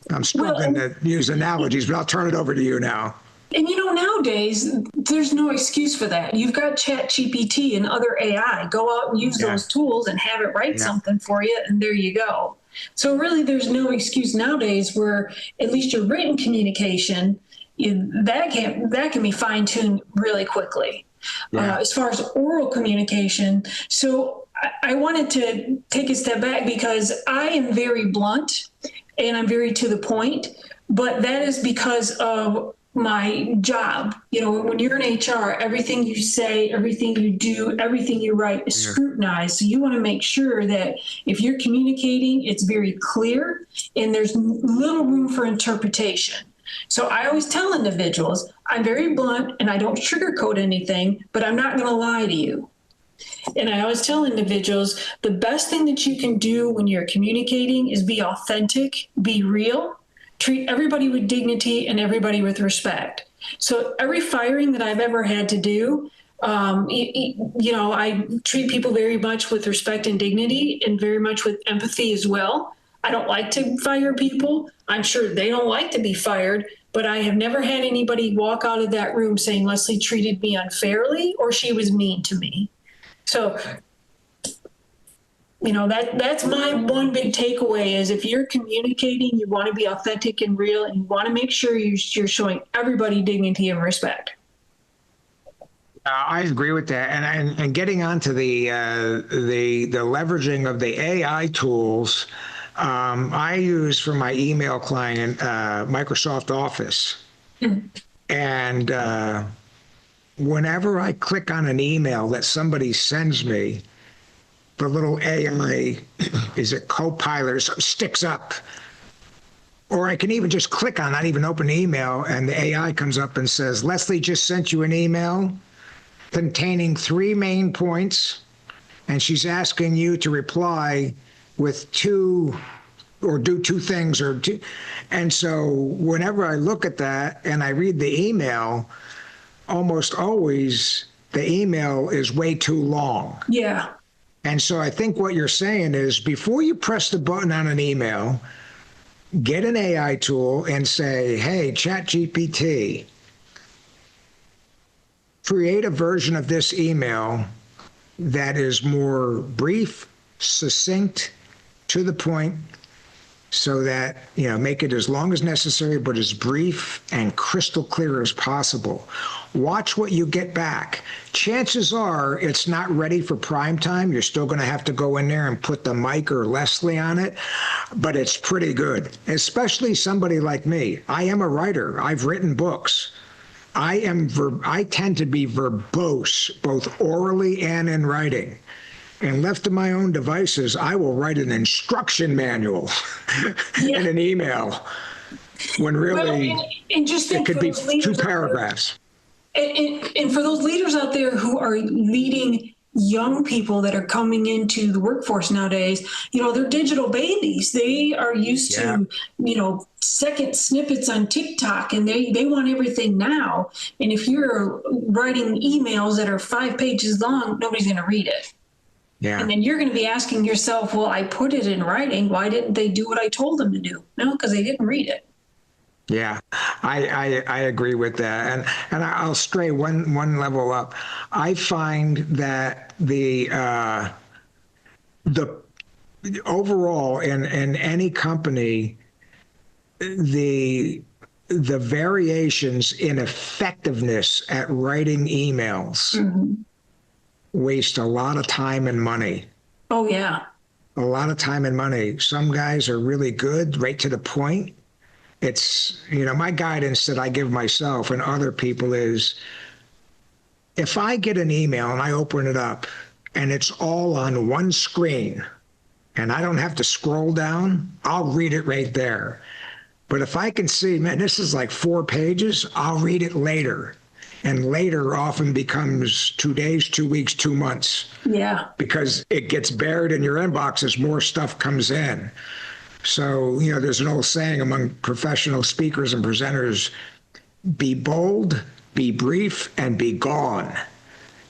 I'm struggling to use analogies, but I'll turn it over to you now. And nowadays, there's no excuse for that. You've got ChatGPT and other AI. Go out and use those tools and have it write something for you, and there you go. So really, there's no excuse nowadays where at least your written communication, that can be fine-tuned really quickly. As far as oral communication, so I wanted to take a step back because I am very blunt and I'm very to the point, but that is because of my job. When you're in HR, everything you say, everything you do, everything you write is scrutinized. So you want to make sure that if you're communicating, it's very clear and there's little room for interpretation. So I always tell individuals, I'm very blunt and I don't sugarcoat anything, but I'm not going to lie to you. And I always tell individuals, the best thing that you can do when you're communicating is be authentic, be real, treat everybody with dignity and everybody with respect. So every firing that I've ever had to do, I treat people very much with respect and dignity and very much with empathy as well. I don't like to fire people. I'm sure they don't like to be fired, but I have never had anybody walk out of that room saying Leslie treated me unfairly or she was mean to me. So, that's my one big takeaway is if you're communicating, you want to be authentic and real, and you want to make sure you're showing everybody dignity and respect. I agree with that, and getting onto the leveraging of the AI tools, I use for my email client Microsoft Office, and whenever I click on an email that somebody sends me, the little AI, is it Copilot, sticks up. Or I can even just click on, not even open the email, and the AI comes up and says, Leslie just sent you an email containing 3 main points, and she's asking you to reply with 2 or do 2 things or 2. And so whenever I look at that and I read the email, almost always the email is way too long. Yeah. And so I think what you're saying is before you press the button on an email, get an AI tool and say, hey, ChatGPT, create a version of this email that is more brief, succinct, to the point, so that, make it as long as necessary, but as brief and crystal clear as possible. Watch what you get back. Chances are it's not ready for prime time. You're still going to have to go in there and put the Mike or Leslie on it, but it's pretty good, especially somebody like me. I am a writer. I've written books. I tend to be verbose, both orally and in writing. And left to my own devices, I will write an instruction manual in an email when really and just think it could be 2 paragraphs. And for those leaders out there who are leading young people that are coming into the workforce nowadays, they're digital babies. They are used to, second snippets on TikTok, and they want everything now. And if you're writing emails that are 5 pages long, nobody's going to read it. Yeah. And then you're going to be asking yourself, well, I put it in writing. Why didn't they do what I told them to do? No, because they didn't read it. Yeah, I agree with that, and I'll stray one level up. I find that the overall in any company, the the variations in effectiveness at writing emails waste a lot of time and money. Oh, yeah. A lot of time and money. Some guys are really good, right to the point. It's, my guidance that I give myself and other people is if I get an email and I open it up and it's all on one screen and I don't have to scroll down, I'll read it right there. But if I can see, man, this is like 4 pages, I'll read it later. And later often becomes 2 days, 2 weeks, 2 months. Yeah. Because it gets buried in your inbox as more stuff comes in. So, there's an old saying among professional speakers and presenters, be bold, be brief, and be gone.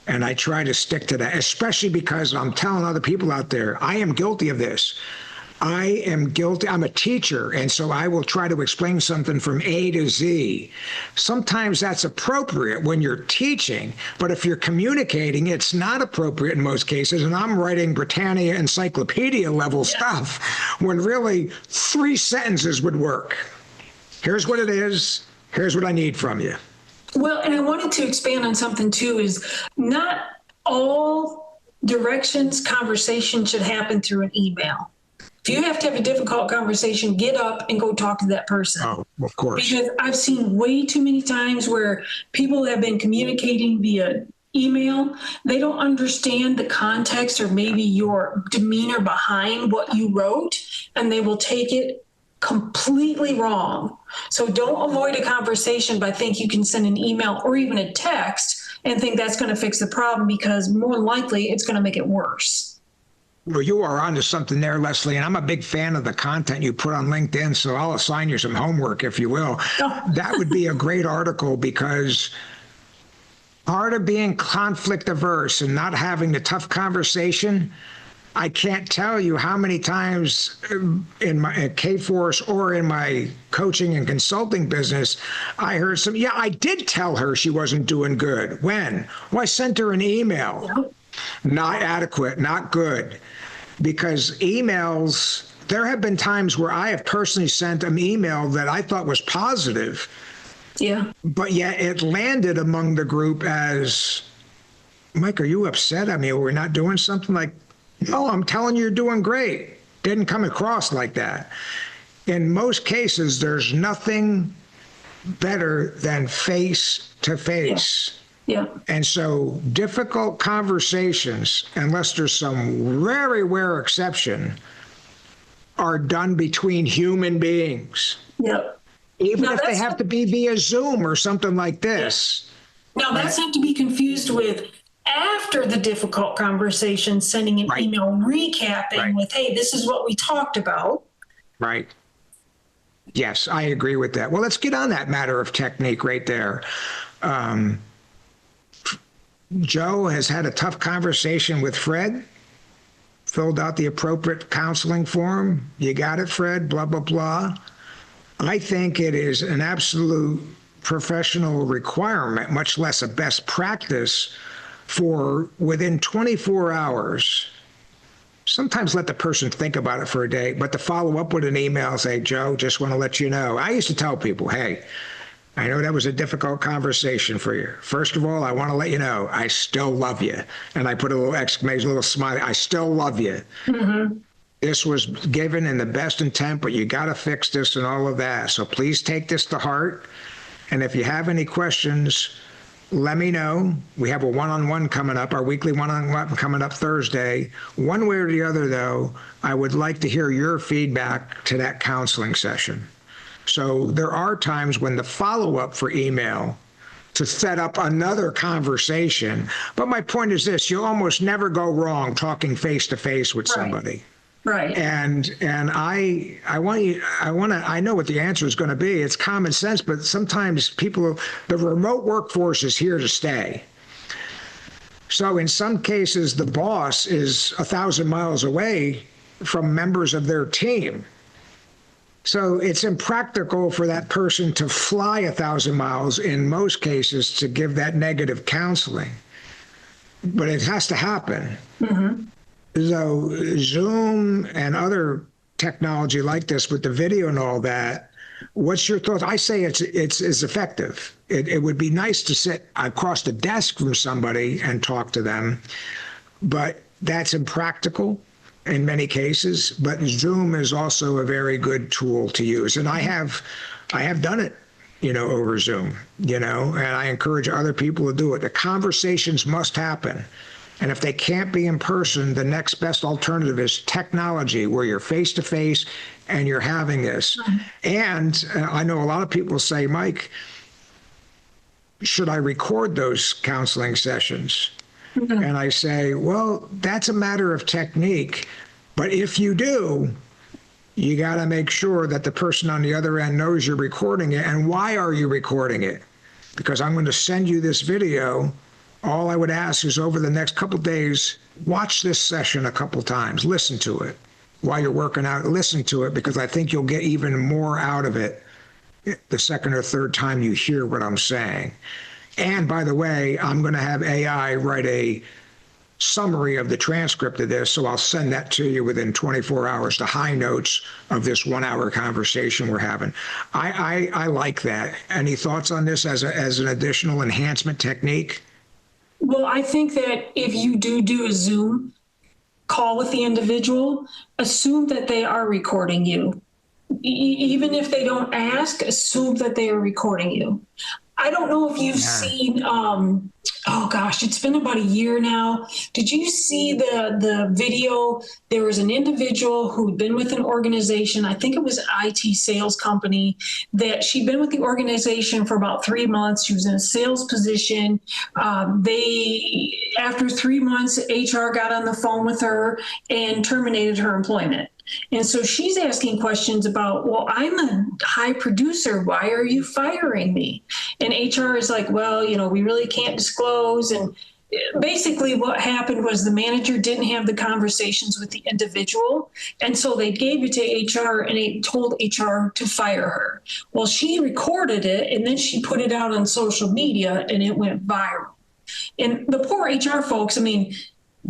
And I try to stick to that, especially because I'm telling other people out there, I am guilty of this. I am guilty. I'm a teacher, and so I will try to explain something from A to Z. Sometimes that's appropriate when you're teaching, but if you're communicating, it's not appropriate in most cases. And I'm writing Britannia encyclopedia level stuff when really 3 sentences would work. Here's what it is. Here's what I need from you. Well, and I wanted to expand on something too, is not all directions, conversation should happen through an email. If you have to have a difficult conversation, get up and go talk to that person. Oh, of course. Because I've seen way too many times where people have been communicating via email. They don't understand the context or maybe your demeanor behind what you wrote, and they will take it completely wrong. So don't avoid a conversation by thinking you can send an email or even a text and think that's going to fix the problem, because more than likely it's going to make it worse. Well, you are onto something there, Leslie, and I'm a big fan of the content you put on LinkedIn, so I'll assign you some homework, if you will. That would be a great article, because part of being conflict averse and not having the tough conversation, I can't tell you how many times in my K-Force or in my coaching and consulting business, I heard I did tell her she wasn't doing good. When? Well, I sent her an email. Not adequate, not good. Because emails, there have been times where I have personally sent an email that I thought was positive. Yeah. But yet it landed among the group as, Mike, are you upset? I mean, we're not doing something like, oh, I'm telling you, you're doing great. Didn't come across like that. In most cases, there's nothing better than face to face. Yeah. And so difficult conversations, unless there's some very rare exception, are done between human beings. Yep. Even if they have to be via Zoom or something like this. Now, that's not to be confused with after the difficult conversation, sending an email recapping with, hey, this is what we talked about. Right. Yes, I agree with that. Well, let's get on that matter of technique right there. Joe has had a tough conversation with Fred, filled out the appropriate counseling form. You got it, Fred, blah, blah, blah. I think it is an absolute professional requirement, much less a best practice, for within 24 hours, sometimes let the person think about it for a day, but to follow up with an email, say, Joe, just want to let you know. I used to tell people, hey, I know that was a difficult conversation for you. First of all, I want to let you know I still love you. And I put a little exclamation, a little smile. I still love you. Mm-hmm. This was given in the best intent, but you got to fix this and all of that. So please take this to heart. And if you have any questions, let me know. We have a one-on-one coming up, our weekly one-on-one coming up Thursday. One way or the other, though, I would like to hear your feedback to that counseling session. So there are times when the follow-up for email to set up another conversation. But my point is this, you almost never go wrong talking face-to-face with somebody. Right. And I know what the answer is going to be. It's common sense, but sometimes the remote workforce is here to stay. So in some cases, the boss is 1,000 miles away from members of their team. So it's impractical for that person to fly 1,000 miles in most cases to give that negative counseling, but it has to happen. Mm-hmm. So Zoom and other technology like this with the video and all that, what's your thoughts? I say it's effective. It would be nice to sit across the desk from somebody and talk to them, but that's impractical in many cases. But Zoom is also a very good tool to use, and I have done it, over Zoom, and I encourage other people to do it. The conversations must happen. And if they can't be in person, the next best alternative is technology, where you're face to face and you're having this. And I know a lot of people say, Mike, should I record those counseling sessions? Mm-hmm. And I say, well, that's a matter of technique. But if you do, you got to make sure that the person on the other end knows you're recording it. And why are you recording it? Because I'm going to send you this video. All I would ask is over the next couple of days, watch this session a couple times, listen to it while you're working out, listen to it, because I think you'll get even more out of it the second or third time you hear what I'm saying. And by the way, I'm going to have AI write a summary of the transcript of this, so I'll send that to you within 24 hours, the high notes of this 1 hour conversation we're having. I like that. Any thoughts on this as an additional enhancement technique? Well, I think that if you do a Zoom call with the individual, assume that they are recording you. Even if they don't ask, assume that they are recording you. I don't know if you've seen, oh gosh, it's been about a year now. Did you see the video? There was an individual who'd been with an organization, I think it was an IT sales company, that she'd been with the organization for about 3 months. She was in a sales position. After 3 months, HR got on the phone with her and terminated her employment. And so she's asking questions about, well, I'm a high producer. Why are you firing me? And HR is like, well, we really can't disclose. And basically what happened was the manager didn't have the conversations with the individual. And so they gave it to HR and they told HR to fire her. Well, she recorded it and then she put it out on social media and it went viral. And the poor HR folks,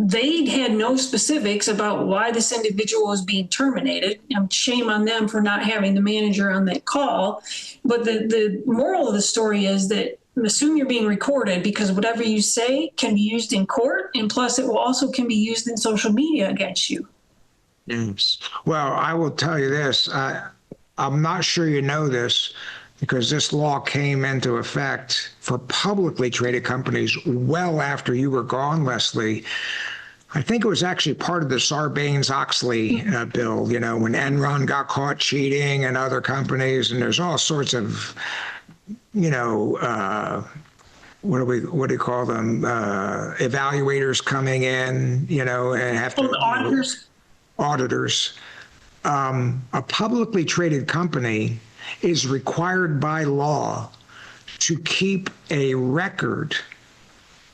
they had no specifics about why this individual was being terminated. Shame on them for not having the manager on that call. But the moral of the story is that assume you're being recorded, because whatever you say can be used in court, and plus it will also can be used in social media against you. Yes. Well, I will tell you this. I'm not sure you know this, because this law came into effect for publicly traded companies well after you were gone, Leslie. I think it was actually part of the Sarbanes-Oxley bill, when Enron got caught cheating and other companies, and there's all sorts of, what do you call them? Evaluators coming in, and have to. Auditors. A publicly traded company is required by law to keep a record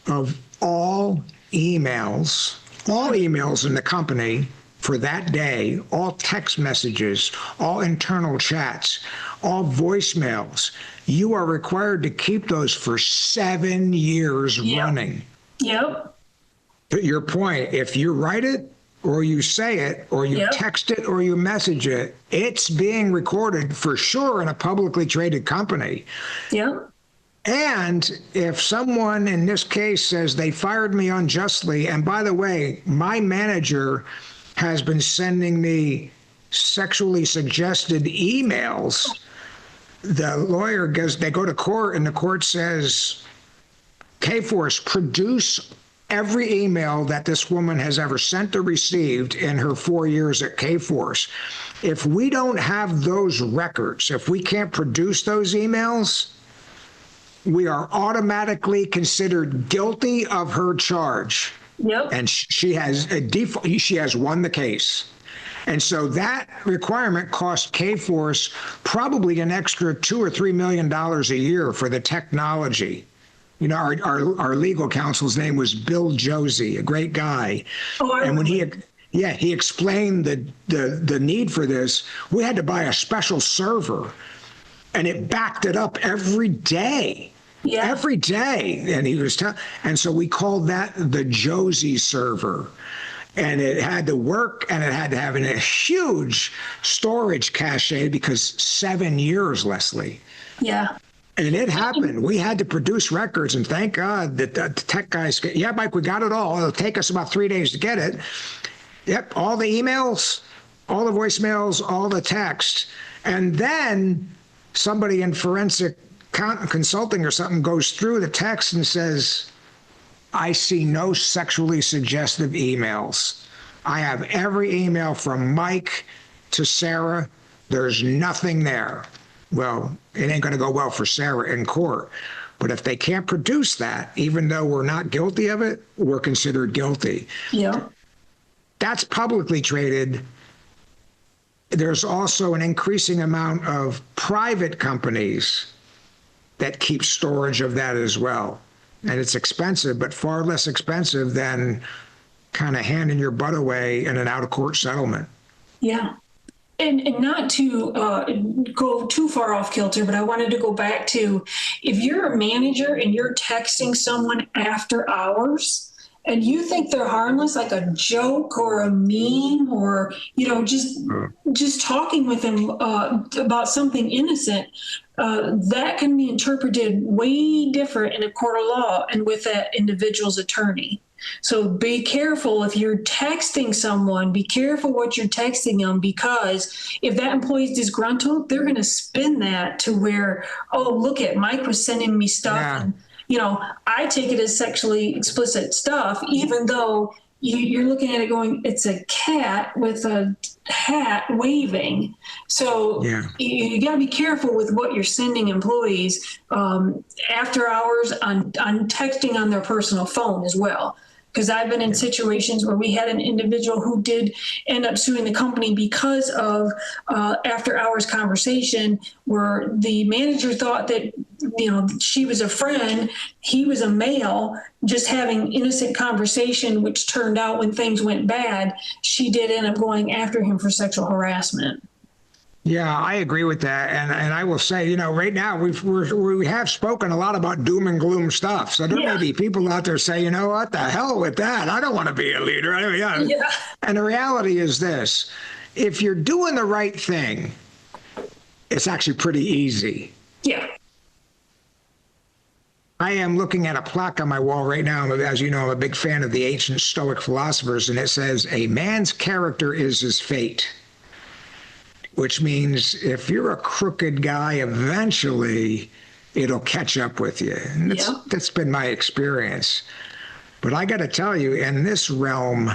of all emails in the company for that day, all text messages, all internal chats, all voicemails. You are required to keep those for 7 years running. Yep. To your point, if you write it, or you say it, or you text it, or you message it, it's being recorded for sure in a publicly traded company. Yep. And if someone in this case says they fired me unjustly, and by the way, my manager has been sending me sexually suggested emails, the lawyer they go to court, and the court says, K-Force, produce every email that this woman has ever sent or received in her 4 years at K-Force. If we don't have those records, if we can't produce those emails, we are automatically considered guilty of her charge. Yep. And she has won the case. And so that requirement cost K-Force probably an extra $2 or $3 million a year for the technology. Our legal counsel's name was Bill Josie, a great guy. And when he Yeah, he explained the need for this. We had to buy a special server, and it backed it up every day. Yeah. Every day. And he was and so we called that the Josie server. And it had to work, and it had to have a huge storage cache because 7 years, Leslie. Yeah. And it happened. We had to produce records, and thank God that the tech guys, yeah, Mike, we got it all. It'll take us about 3 days to get it. Yep, all the emails, all the voicemails, all the text. And then somebody in forensic consulting or something goes through the text and says, I see no sexually suggestive emails. I have every email from Mike to Sarah. There's nothing there. Well, it ain't going to go well for Sarah in court. But if they can't produce that, even though we're not guilty of it, we're considered guilty. Yeah. That's publicly traded. There's also an increasing amount of private companies that keep storage of that as well. And it's expensive, but far less expensive than kind of handing your butt away in an out-of-court settlement. Yeah. And not to go too far off kilter, but I wanted to go back to, if you're a manager and you're texting someone after hours and you think they're harmless, like a joke or a meme, or, just talking with them about something innocent, that can be interpreted way different in a court of law and with that individual's attorney. So be careful if you're texting someone, be careful what you're texting them, because if that employee is disgruntled, they're going to spin that to where, oh, look at Mike was sending me stuff. Yeah. And, I take it as sexually explicit stuff, even though you're looking at it going, it's a cat with a hat waving. So you got to be careful with what you're sending employees after hours on texting on their personal phone as well. Because I've been in situations where we had an individual who did end up suing the company because of after hours conversation, where the manager thought that, she was a friend, he was a male, just having innocent conversation, which turned out when things went bad, she did end up going after him for sexual harassment. Yeah, I agree with that. And I will say, right now we have spoken a lot about doom and gloom stuff. So there may be people out there say, what the hell with that? I don't want to be a leader. And the reality is this: if you're doing the right thing, it's actually pretty easy. Yeah. I am looking at a plaque on my wall right now. As you know, I'm a big fan of the ancient Stoic philosophers, and it says, a man's character is his fate. Which means if you're a crooked guy, eventually it'll catch up with you. And that's been my experience. But I got to tell you, in this realm,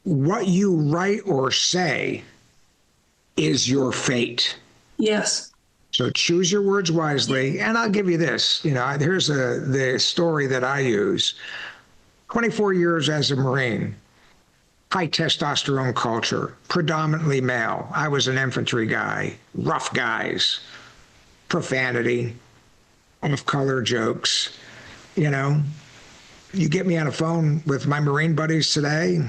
what you write or say is your fate. Yes. So choose your words wisely. And I'll give you this. Here's the story that I use. 24 years as a Marine. High testosterone culture, predominantly male. I was an infantry guy, rough guys, profanity, off-color jokes. You get me on a phone with my Marine buddies today,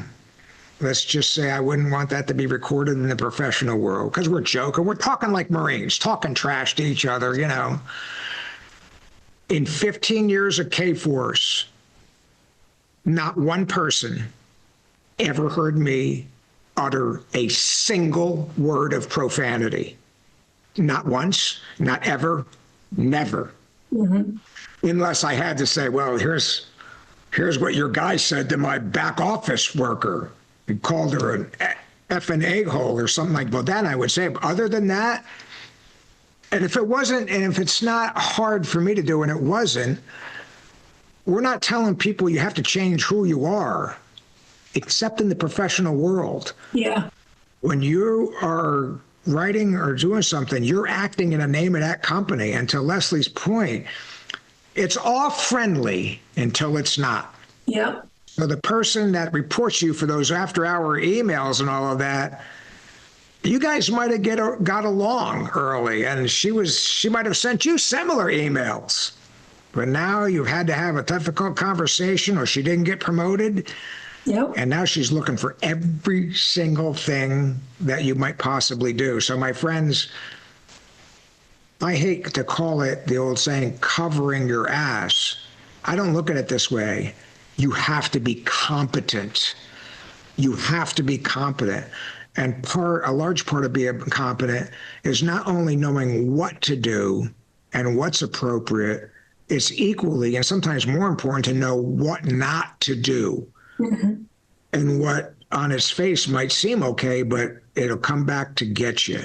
let's just say I wouldn't want that to be recorded in the professional world, because we're joking. We're talking like Marines, talking trash to each other, In 15 years of K-Force, not one person ever heard me utter a single word of profanity. Not once, not ever, never. Mm-hmm. Unless I had to say, well, here's what your guy said to my back office worker. He called her an effing egg-hole or something like that. Then I would say, but other than that, and if it's not hard for me to do, and it wasn't, we're not telling people you have to change who you are. Except in the professional world. Yeah. When you are writing or doing something, you're acting in the name of that company. And to Leslie's point, it's all friendly until it's not. Yeah. So the person that reports you for those after-hour emails and all of that, you guys might have got along early, and she might have sent you similar emails. But now you've had to have a difficult conversation, or she didn't get promoted. Yep. And now she's looking for every single thing that you might possibly do. So my friends, I hate to call it the old saying, covering your ass. I don't look at it this way. You have to be competent. You have to be competent. And a large part of being competent is not only knowing what to do and what's appropriate, it's equally and sometimes more important to know what not to do. Mm-hmm. And what on its face might seem okay, but it'll come back to get you.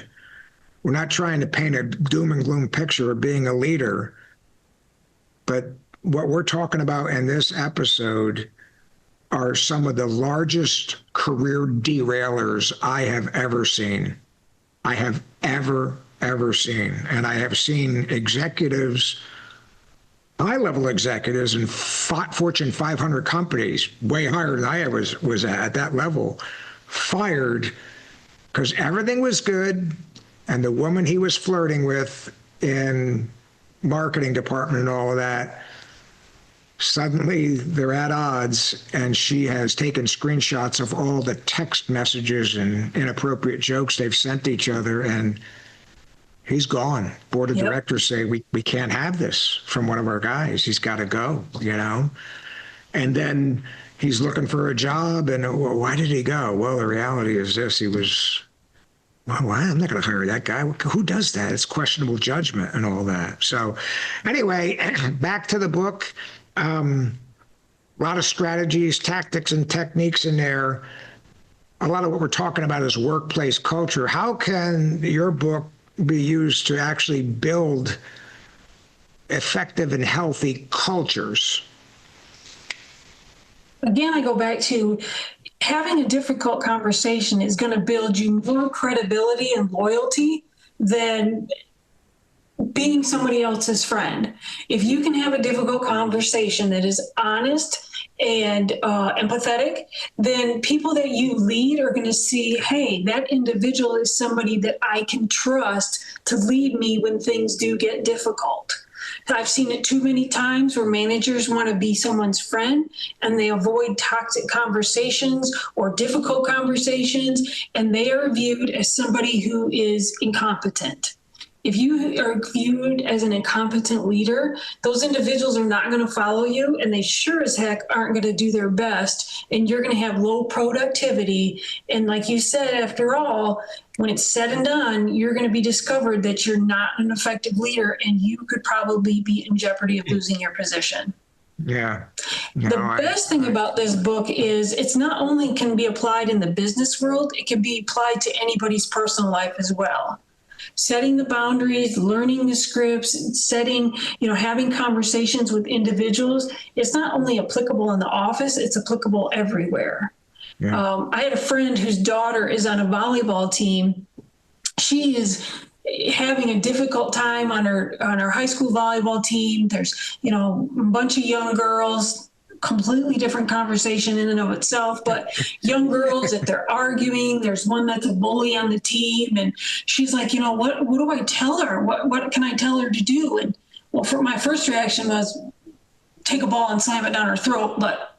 We're not trying to paint a doom and gloom picture of being a leader, but what we're talking about in this episode are some of the largest career derailers I have ever seen. I have ever seen. And I have seen executives, high-level executives in Fortune 500 companies, way higher than I was at that level, fired because everything was good, and the woman he was flirting with in marketing department and all of that, suddenly they're at odds, and she has taken screenshots of all the text messages and inappropriate jokes they've sent each other, and he's gone. Board of directors say, we can't have this from one of our guys. He's got to go, And then he's looking for a job, and well, why did he go? Well, the reality is this, he was, well, I'm not going to hire that guy. Who does that? It's questionable judgment and all that. So anyway, back to the book. A lot of strategies, tactics, and techniques in there. A lot of what we're talking about is workplace culture. How can your book be used to actually build effective and healthy cultures? Again, I go back to having a difficult conversation is going to build you more credibility and loyalty than being somebody else's friend. If you can have a difficult conversation that is honest and empathetic, then people that you lead are going to see, hey, that individual is somebody that I can trust to lead me when things do get difficult. I've seen it too many times where managers want to be someone's friend and they avoid toxic conversations or difficult conversations, and they are viewed as somebody who is incompetent. If you are viewed as an incompetent leader, those individuals are not going to follow you, and they sure as heck aren't going to do their best, and you're going to have low productivity. And like you said, after all, when it's said and done, you're going to be discovered that you're not an effective leader, and you could probably be in jeopardy of losing your position. Yeah. No, the best thing about this book is it's not only can be applied in the business world, it can be applied to anybody's personal life as well. Setting the boundaries, learning the scripts, having conversations with individuals. It's not only applicable in the office, it's applicable everywhere. Yeah. I had a friend whose daughter is on a volleyball team. She is having a difficult time on her high school volleyball team. There's, a bunch of young girls, completely different conversation in and of itself, but young girls, if they're arguing, there's one that's a bully on the team, and she's like, what do I tell her? What can I tell her to do? And well, for my first reaction was take a ball and slam it down her throat, but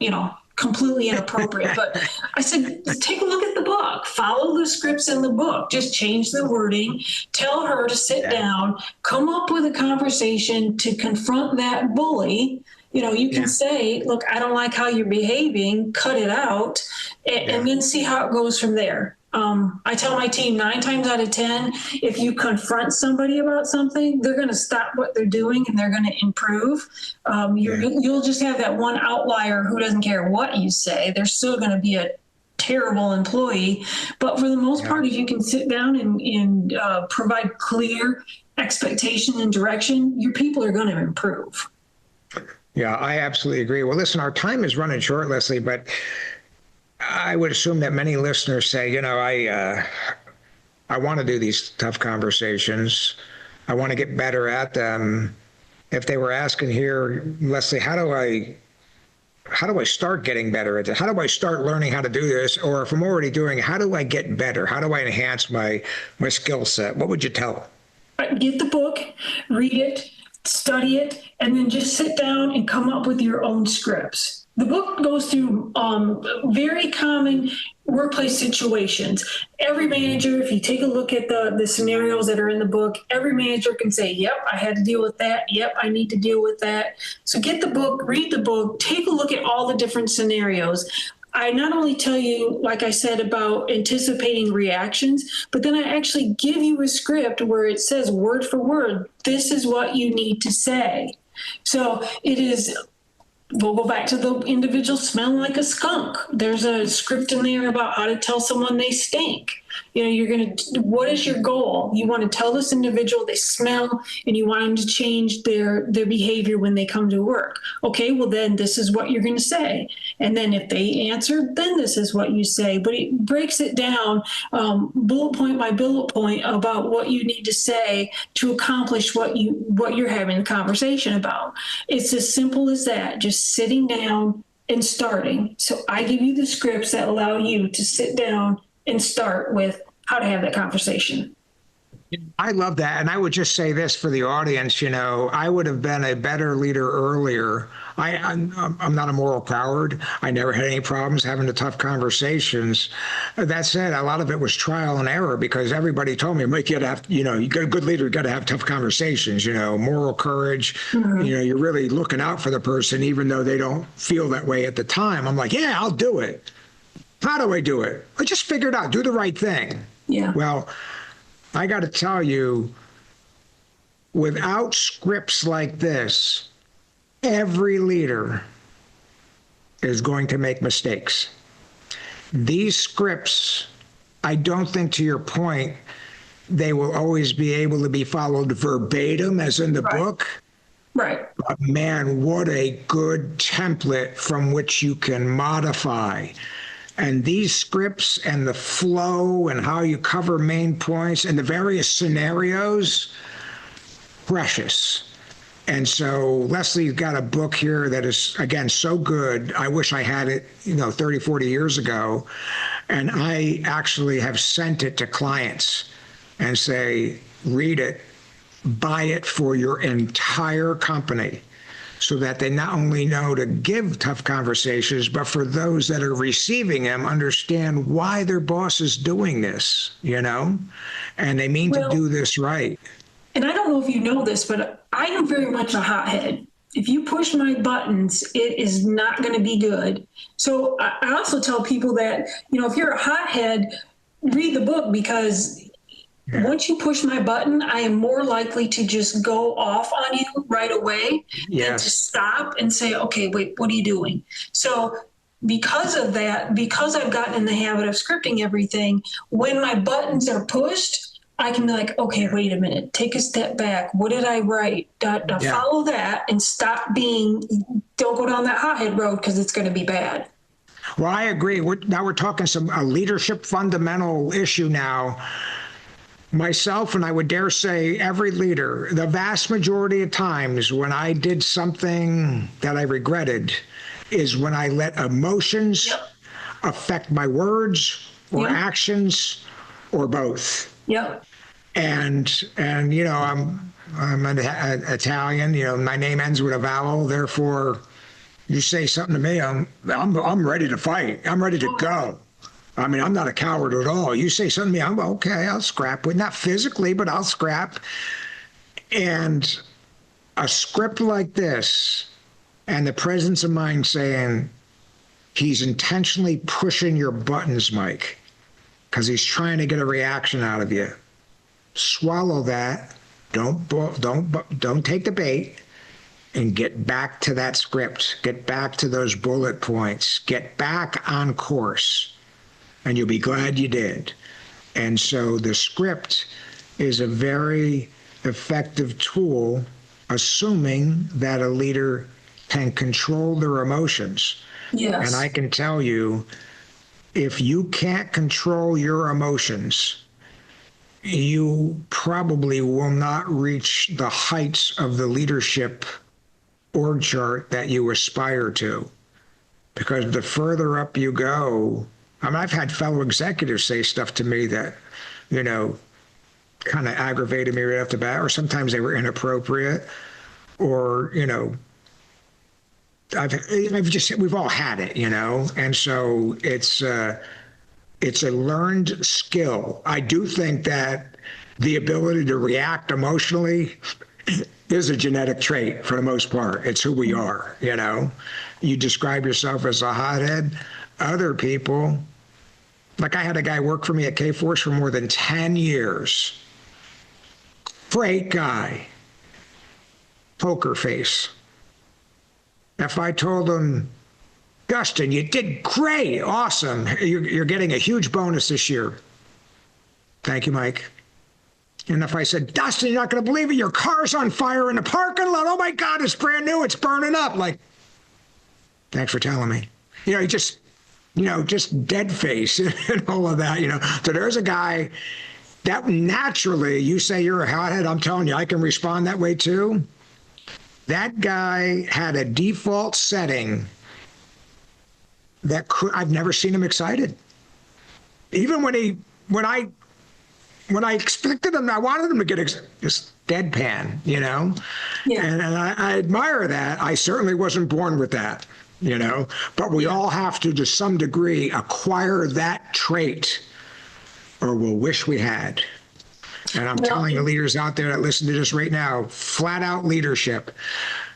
completely inappropriate. But I said, take a look at the book, follow the scripts in the book, just change the wording, tell her to sit down, come up with a conversation to confront that bully. You can say, look, I don't like how you're behaving, cut it out, and then see how it goes from there. I tell my team 9 times out of 10, if you confront somebody about something, they're going to stop what they're doing and they're going to improve. You'll just have that one outlier who doesn't care what you say. They're still going to be a terrible employee. But for the most part, if you can sit down and provide clear expectation and direction, your people are going to improve. Yeah, I absolutely agree. Well, listen, our time is running short, Leslie, but I would assume that many listeners say, I want to do these tough conversations. I want to get better at them. If they were asking here, Leslie, how do I start getting better at it? How do I start learning how to do this? Or if I'm already doing it, how do I get better? How do I enhance my skill set? What would you tell them? Get the book, read it, study it, and then just sit down and come up with your own scripts. The book goes through very common workplace situations. Every manager, if you take a look at the scenarios that are in the book, every manager can say, yep, I had to deal with that. Yep, I need to deal with that. So get the book, read the book, take a look at all the different scenarios. I not only tell you, like I said, about anticipating reactions, but then I actually give you a script where it says word for word, this is what you need to say. So it is. We'll go back to the individual smelling like a skunk. There's a script in there about how to tell someone they stink. You know, you're going to, what is your goal? You want to tell this individual they smell and you want them to change their behavior when they come to work. Okay, well then this is what you're going to say. And then if they answer, then this is what you say. But it breaks it down bullet point by bullet point about what you need to say to accomplish what you're having a conversation about. It's as simple as that, just sitting down and starting. So I give you the scripts that allow you to sit down and start with how to have that conversation. I love that. And I would just say this for the audience, you know, I would have been a better leader earlier. I'm not a moral coward. I never had any problems having the tough conversations. That said, a lot of it was trial and error because everybody told me, Mike, you got to have, you know, you got a good leader, you got to have tough conversations, you know, moral courage. Mm-hmm. You know, you're really looking out for the person, even though they don't feel that way at the time. I'm like, yeah, I'll do it. How do I do it? I just figure it out. Do the right thing. Yeah. Well, I got to tell you, without scripts like this, every leader is going to make mistakes. These scripts, I don't think, to your point, they will always be able to be followed verbatim as in the book. Right. But man, what a good template from which you can modify. And these scripts and the flow and how you cover main points and the various scenarios, precious. And so Leslie's got a book here that is, again, so good. I wish I had it, 30, 40 years ago. And I actually have sent it to clients and say, read it, buy it for your entire company, so that they not only know to give tough conversations, but for those that are receiving them, understand why their boss is doing this, and they mean to do this right. And I don't know if you know this, but I am very much a hothead. If you push my buttons, it is not going to be good. So I also tell people that, if you're a hothead, read the book, because once you push my button, I am more likely to just go off on you right away than to stop and say, okay, wait, what are you doing? So because of that, because I've gotten in the habit of scripting everything, when my buttons are pushed, I can be like, okay, wait a minute, take a step back. What did I write? Follow that and stop don't go down that hothead road, because it's going to be bad. Well, I agree. We're talking a leadership fundamental issue now. Myself, and I would dare say every leader, the vast majority of times when I did something that I regretted is when I let emotions affect my words or actions or both. Yep. And I'm an Italian. My name ends with a vowel. Therefore, you say something to me, I'm ready to fight. I'm ready to go. I mean, I'm not a coward at all. You say something to me, I'm okay, I'll scrap with, not physically, but I'll scrap. And a script like this and the presence of mind saying, he's intentionally pushing your buttons, Mike, because he's trying to get a reaction out of you. Swallow that. Don't take the bait, and get back to that script. Get back to those bullet points. Get back on course. And you'll be glad you did. And so the script is a very effective tool, assuming that a leader can control their emotions. Yes. And I can tell you, if you can't control your emotions, you probably will not reach the heights of the leadership org chart that you aspire to. Because the further up you go, I've had fellow executives say stuff to me that, kind of aggravated me right off the bat, or sometimes they were inappropriate, or, we've all had it, and so it's a learned skill. I do think that the ability to react emotionally is a genetic trait for the most part. It's who we are, You describe yourself as a hothead. Other people, like I had a guy work for me at K-Force for more than 10 years. Great guy. Poker face. If I told him, Dustin, you did great, awesome. You're getting a huge bonus this year. Thank you, Mike. And if I said, Dustin, you're not going to believe it, your car's on fire in the parking lot. Oh my God, it's brand new, it's burning up. Like, thanks for telling me. He just dead face and all of that, So there's a guy that naturally, you say you're a hothead, I'm telling you, I can respond that way too. That guy had a default setting that I've never seen him excited. Even when I expected him, I wanted him to get just deadpan, Yeah. And I admire that. I certainly wasn't born with that, But we all have to some degree, acquire that trait, or we'll wish we had. And I'm telling the leaders out there that listen to this right now, flat out leadership,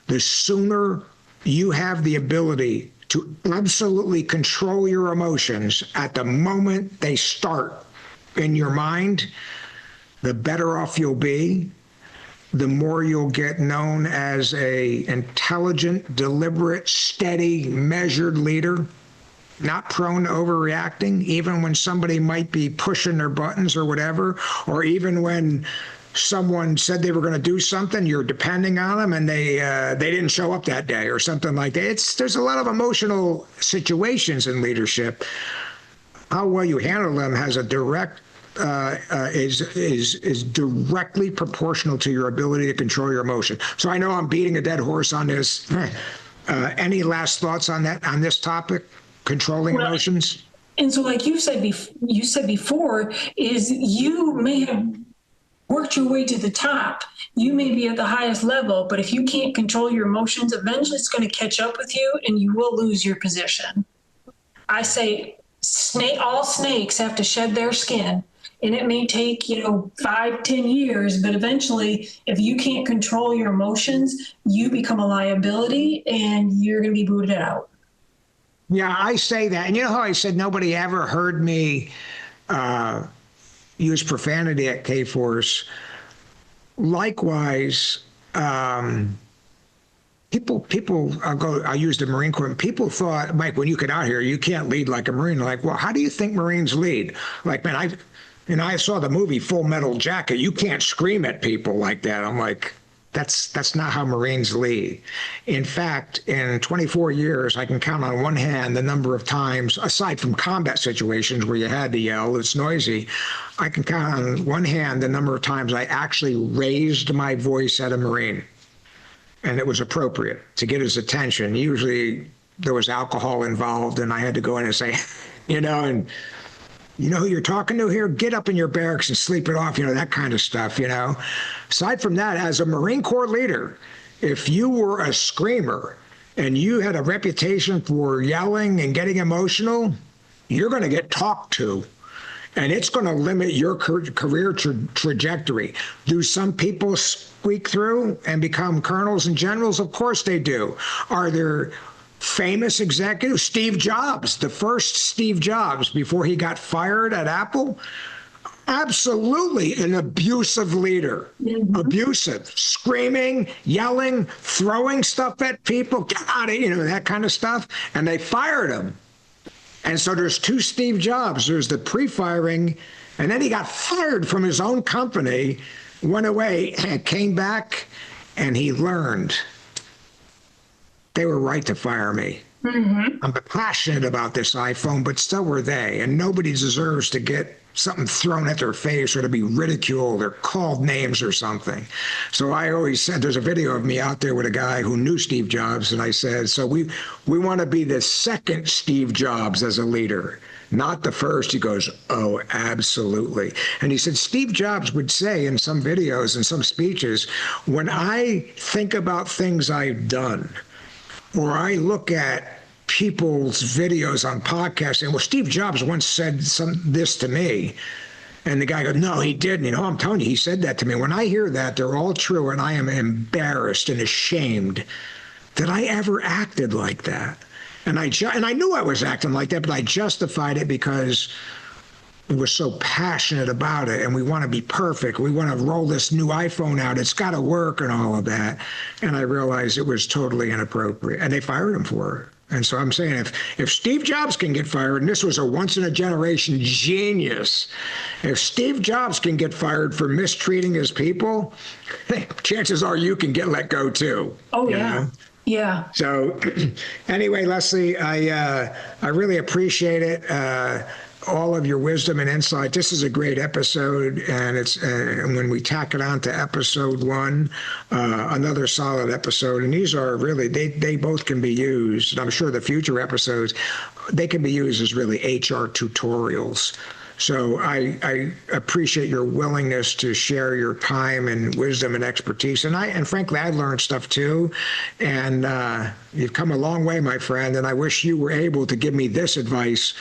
the sooner you have the ability to absolutely control your emotions at the moment they start in your mind, the better off you'll be, the more you'll get known as a intelligent, deliberate, steady, measured leader, not prone to overreacting, even when somebody might be pushing their buttons or whatever, or even when someone said they were going to do something, you're depending on them and they didn't show up that day or something like that. There's a lot of emotional situations in leadership. How well you handle them has a direct is directly proportional to your ability to control your emotion. So I know I'm beating a dead horse on this. Any last thoughts on this topic? Controlling emotions? And so like you said before, is you may have worked your way to the top. You may be at the highest level, but if you can't control your emotions, eventually it's going to catch up with you and you will lose your position. I say all snakes have to shed their skin, and it may take, 5-10 years, but eventually if you can't control your emotions, you become a liability and you're going to be booted out. Yeah, I say that. And you know how I said nobody ever heard me use profanity at K-Force? Likewise, people I used the Marine Corps, and people thought, Mike, when you get out here, you can't lead like a Marine. Like, well, how do you think Marines lead? Like, man, I saw the movie Full Metal Jacket. You can't scream at people like that. I'm like, that's not how Marines lead. In fact, in 24 years, I can count on one hand the number of times, aside from combat situations where you had to yell, it's noisy, I can count on one hand the number of times I actually raised my voice at a Marine. And it was appropriate to get his attention. Usually there was alcohol involved and I had to go in and say, and you know who you're talking to here? Get up in your barracks and sleep it off, that kind of stuff, Aside from that, as a Marine Corps leader, if you were a screamer and you had a reputation for yelling and getting emotional, you're going to get talked to. And it's going to limit your career trajectory. Do some people squeak through and become colonels and generals? Of course they do. Are there famous executives? Steve Jobs, the first Steve Jobs, before he got fired at Apple, absolutely an abusive leader. Mm-hmm. Abusive, screaming, yelling, throwing stuff at people, get out of here, that kind of stuff. And they fired him. And so there's two Steve Jobs. There's the pre-firing, and then he got fired from his own company, went away, came back, and he learned they were right to fire me. Mm-hmm. I'm passionate about this iPhone, but so were they. And nobody deserves to get something thrown at their face or to be ridiculed or called names or something. So I always said, there's a video of me out there with a guy who knew Steve Jobs, and I said, so we want to be the second Steve Jobs as a leader, not the first. He goes, oh, absolutely. And he said, Steve Jobs would say in some videos and some speeches, when I think about things I've done, or I look at people's videos on podcasts, and well, Steve Jobs once said this to me, and the guy goes, no, he didn't. I'm telling you, he said that to me. When I hear that, they're all true, and I am embarrassed and ashamed that I ever acted like that. And I knew I was acting like that, but I justified it because we're so passionate about it, and we want to be perfect. We want to roll this new iPhone out. It's got to work and all of that. And I realized it was totally inappropriate, and they fired him for it. And so I'm saying if Steve Jobs can get fired, and this was a once-in-a-generation genius, if Steve Jobs can get fired for mistreating his people, chances are you can get let go too. Oh, yeah. Know? Yeah. So anyway, Leslie, I really appreciate it. All of your wisdom and insight. This is a great episode, and it's when we tack it on to episode 1, another solid episode. And these are really they both can be used, and I'm sure the future episodes they can be used as really HR tutorials. So I appreciate your willingness to share your time and wisdom and expertise. And frankly, I learned stuff too. And you've come a long way, my friend. And I wish you were able to give me this advice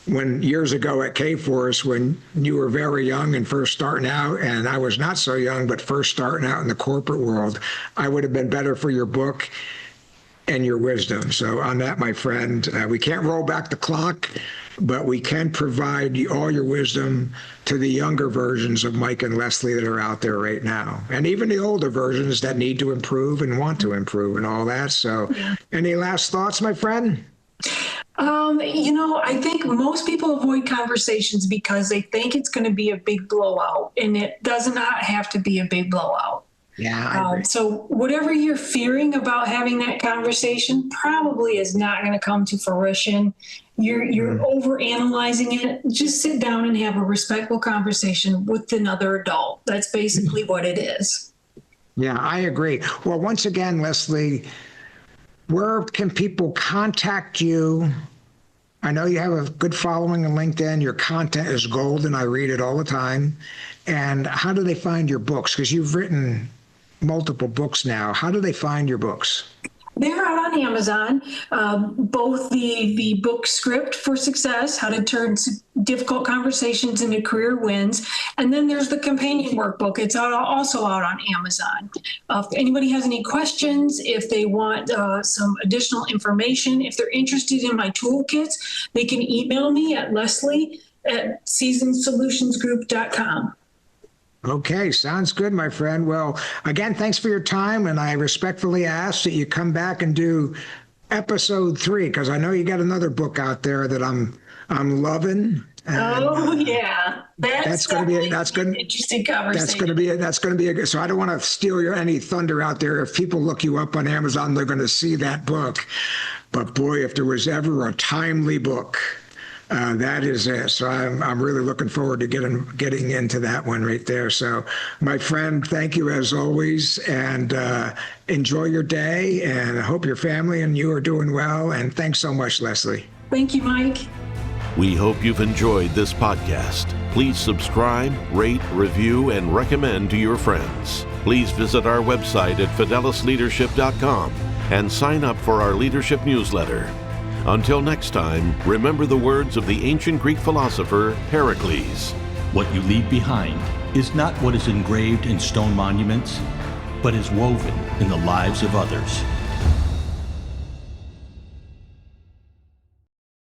when years ago at K-Force, when you were very young and first starting out, and I was not so young, but first starting out in the corporate world. I would have been better for your book and your wisdom. So on that, my friend, we can't roll back the clock, but we can provide all your wisdom to the younger versions of Mike and Leslie that are out there right now, and even the older versions that need to improve and want to improve and all that. So any last thoughts, my friend? I think most people avoid conversations because they think it's going to be a big blowout, and it does not have to be a big blowout. Yeah. I agree. So whatever you're fearing about having that conversation probably is not going to come to fruition. You're overanalyzing it. Just sit down and have a respectful conversation with another adult. That's basically what it is. Yeah, I agree. Well, once again, Leslie, where can people contact you? I know you have a good following on LinkedIn. Your content is gold, and I read it all the time. And how do they find your books? Because you've written multiple books now. How do they find your books? They're out on Amazon, both the book Script for Success, How to Turn Difficult Conversations into Career Wins, and then there's the companion workbook. It's also out on Amazon. If anybody has any questions, if they want some additional information, if they're interested in my toolkits, they can email me at leslie@seasonsolutionsgroup.com. Okay, sounds good, my friend. Well, again, thanks for your time, and I respectfully ask that you come back and do episode 3, because I know you got another book out there that I'm loving. And, yeah, that's going to be an interesting conversation. That's going to be a good. So I don't want to steal any thunder out there. If people look you up on Amazon, they're going to see that book. But boy, if there was ever a timely book. That is it. So I'm really looking forward to getting into that one right there. So, my friend, thank you as always, and enjoy your day. And I hope your family and you are doing well. And thanks so much, Leslie. Thank you, Mike. We hope you've enjoyed this podcast. Please subscribe, rate, review, and recommend to your friends. Please visit our website at fidelisleadership.com and sign up for our leadership newsletter. Until next time, remember the words of the ancient Greek philosopher Pericles. What you leave behind is not what is engraved in stone monuments, but is woven in the lives of others.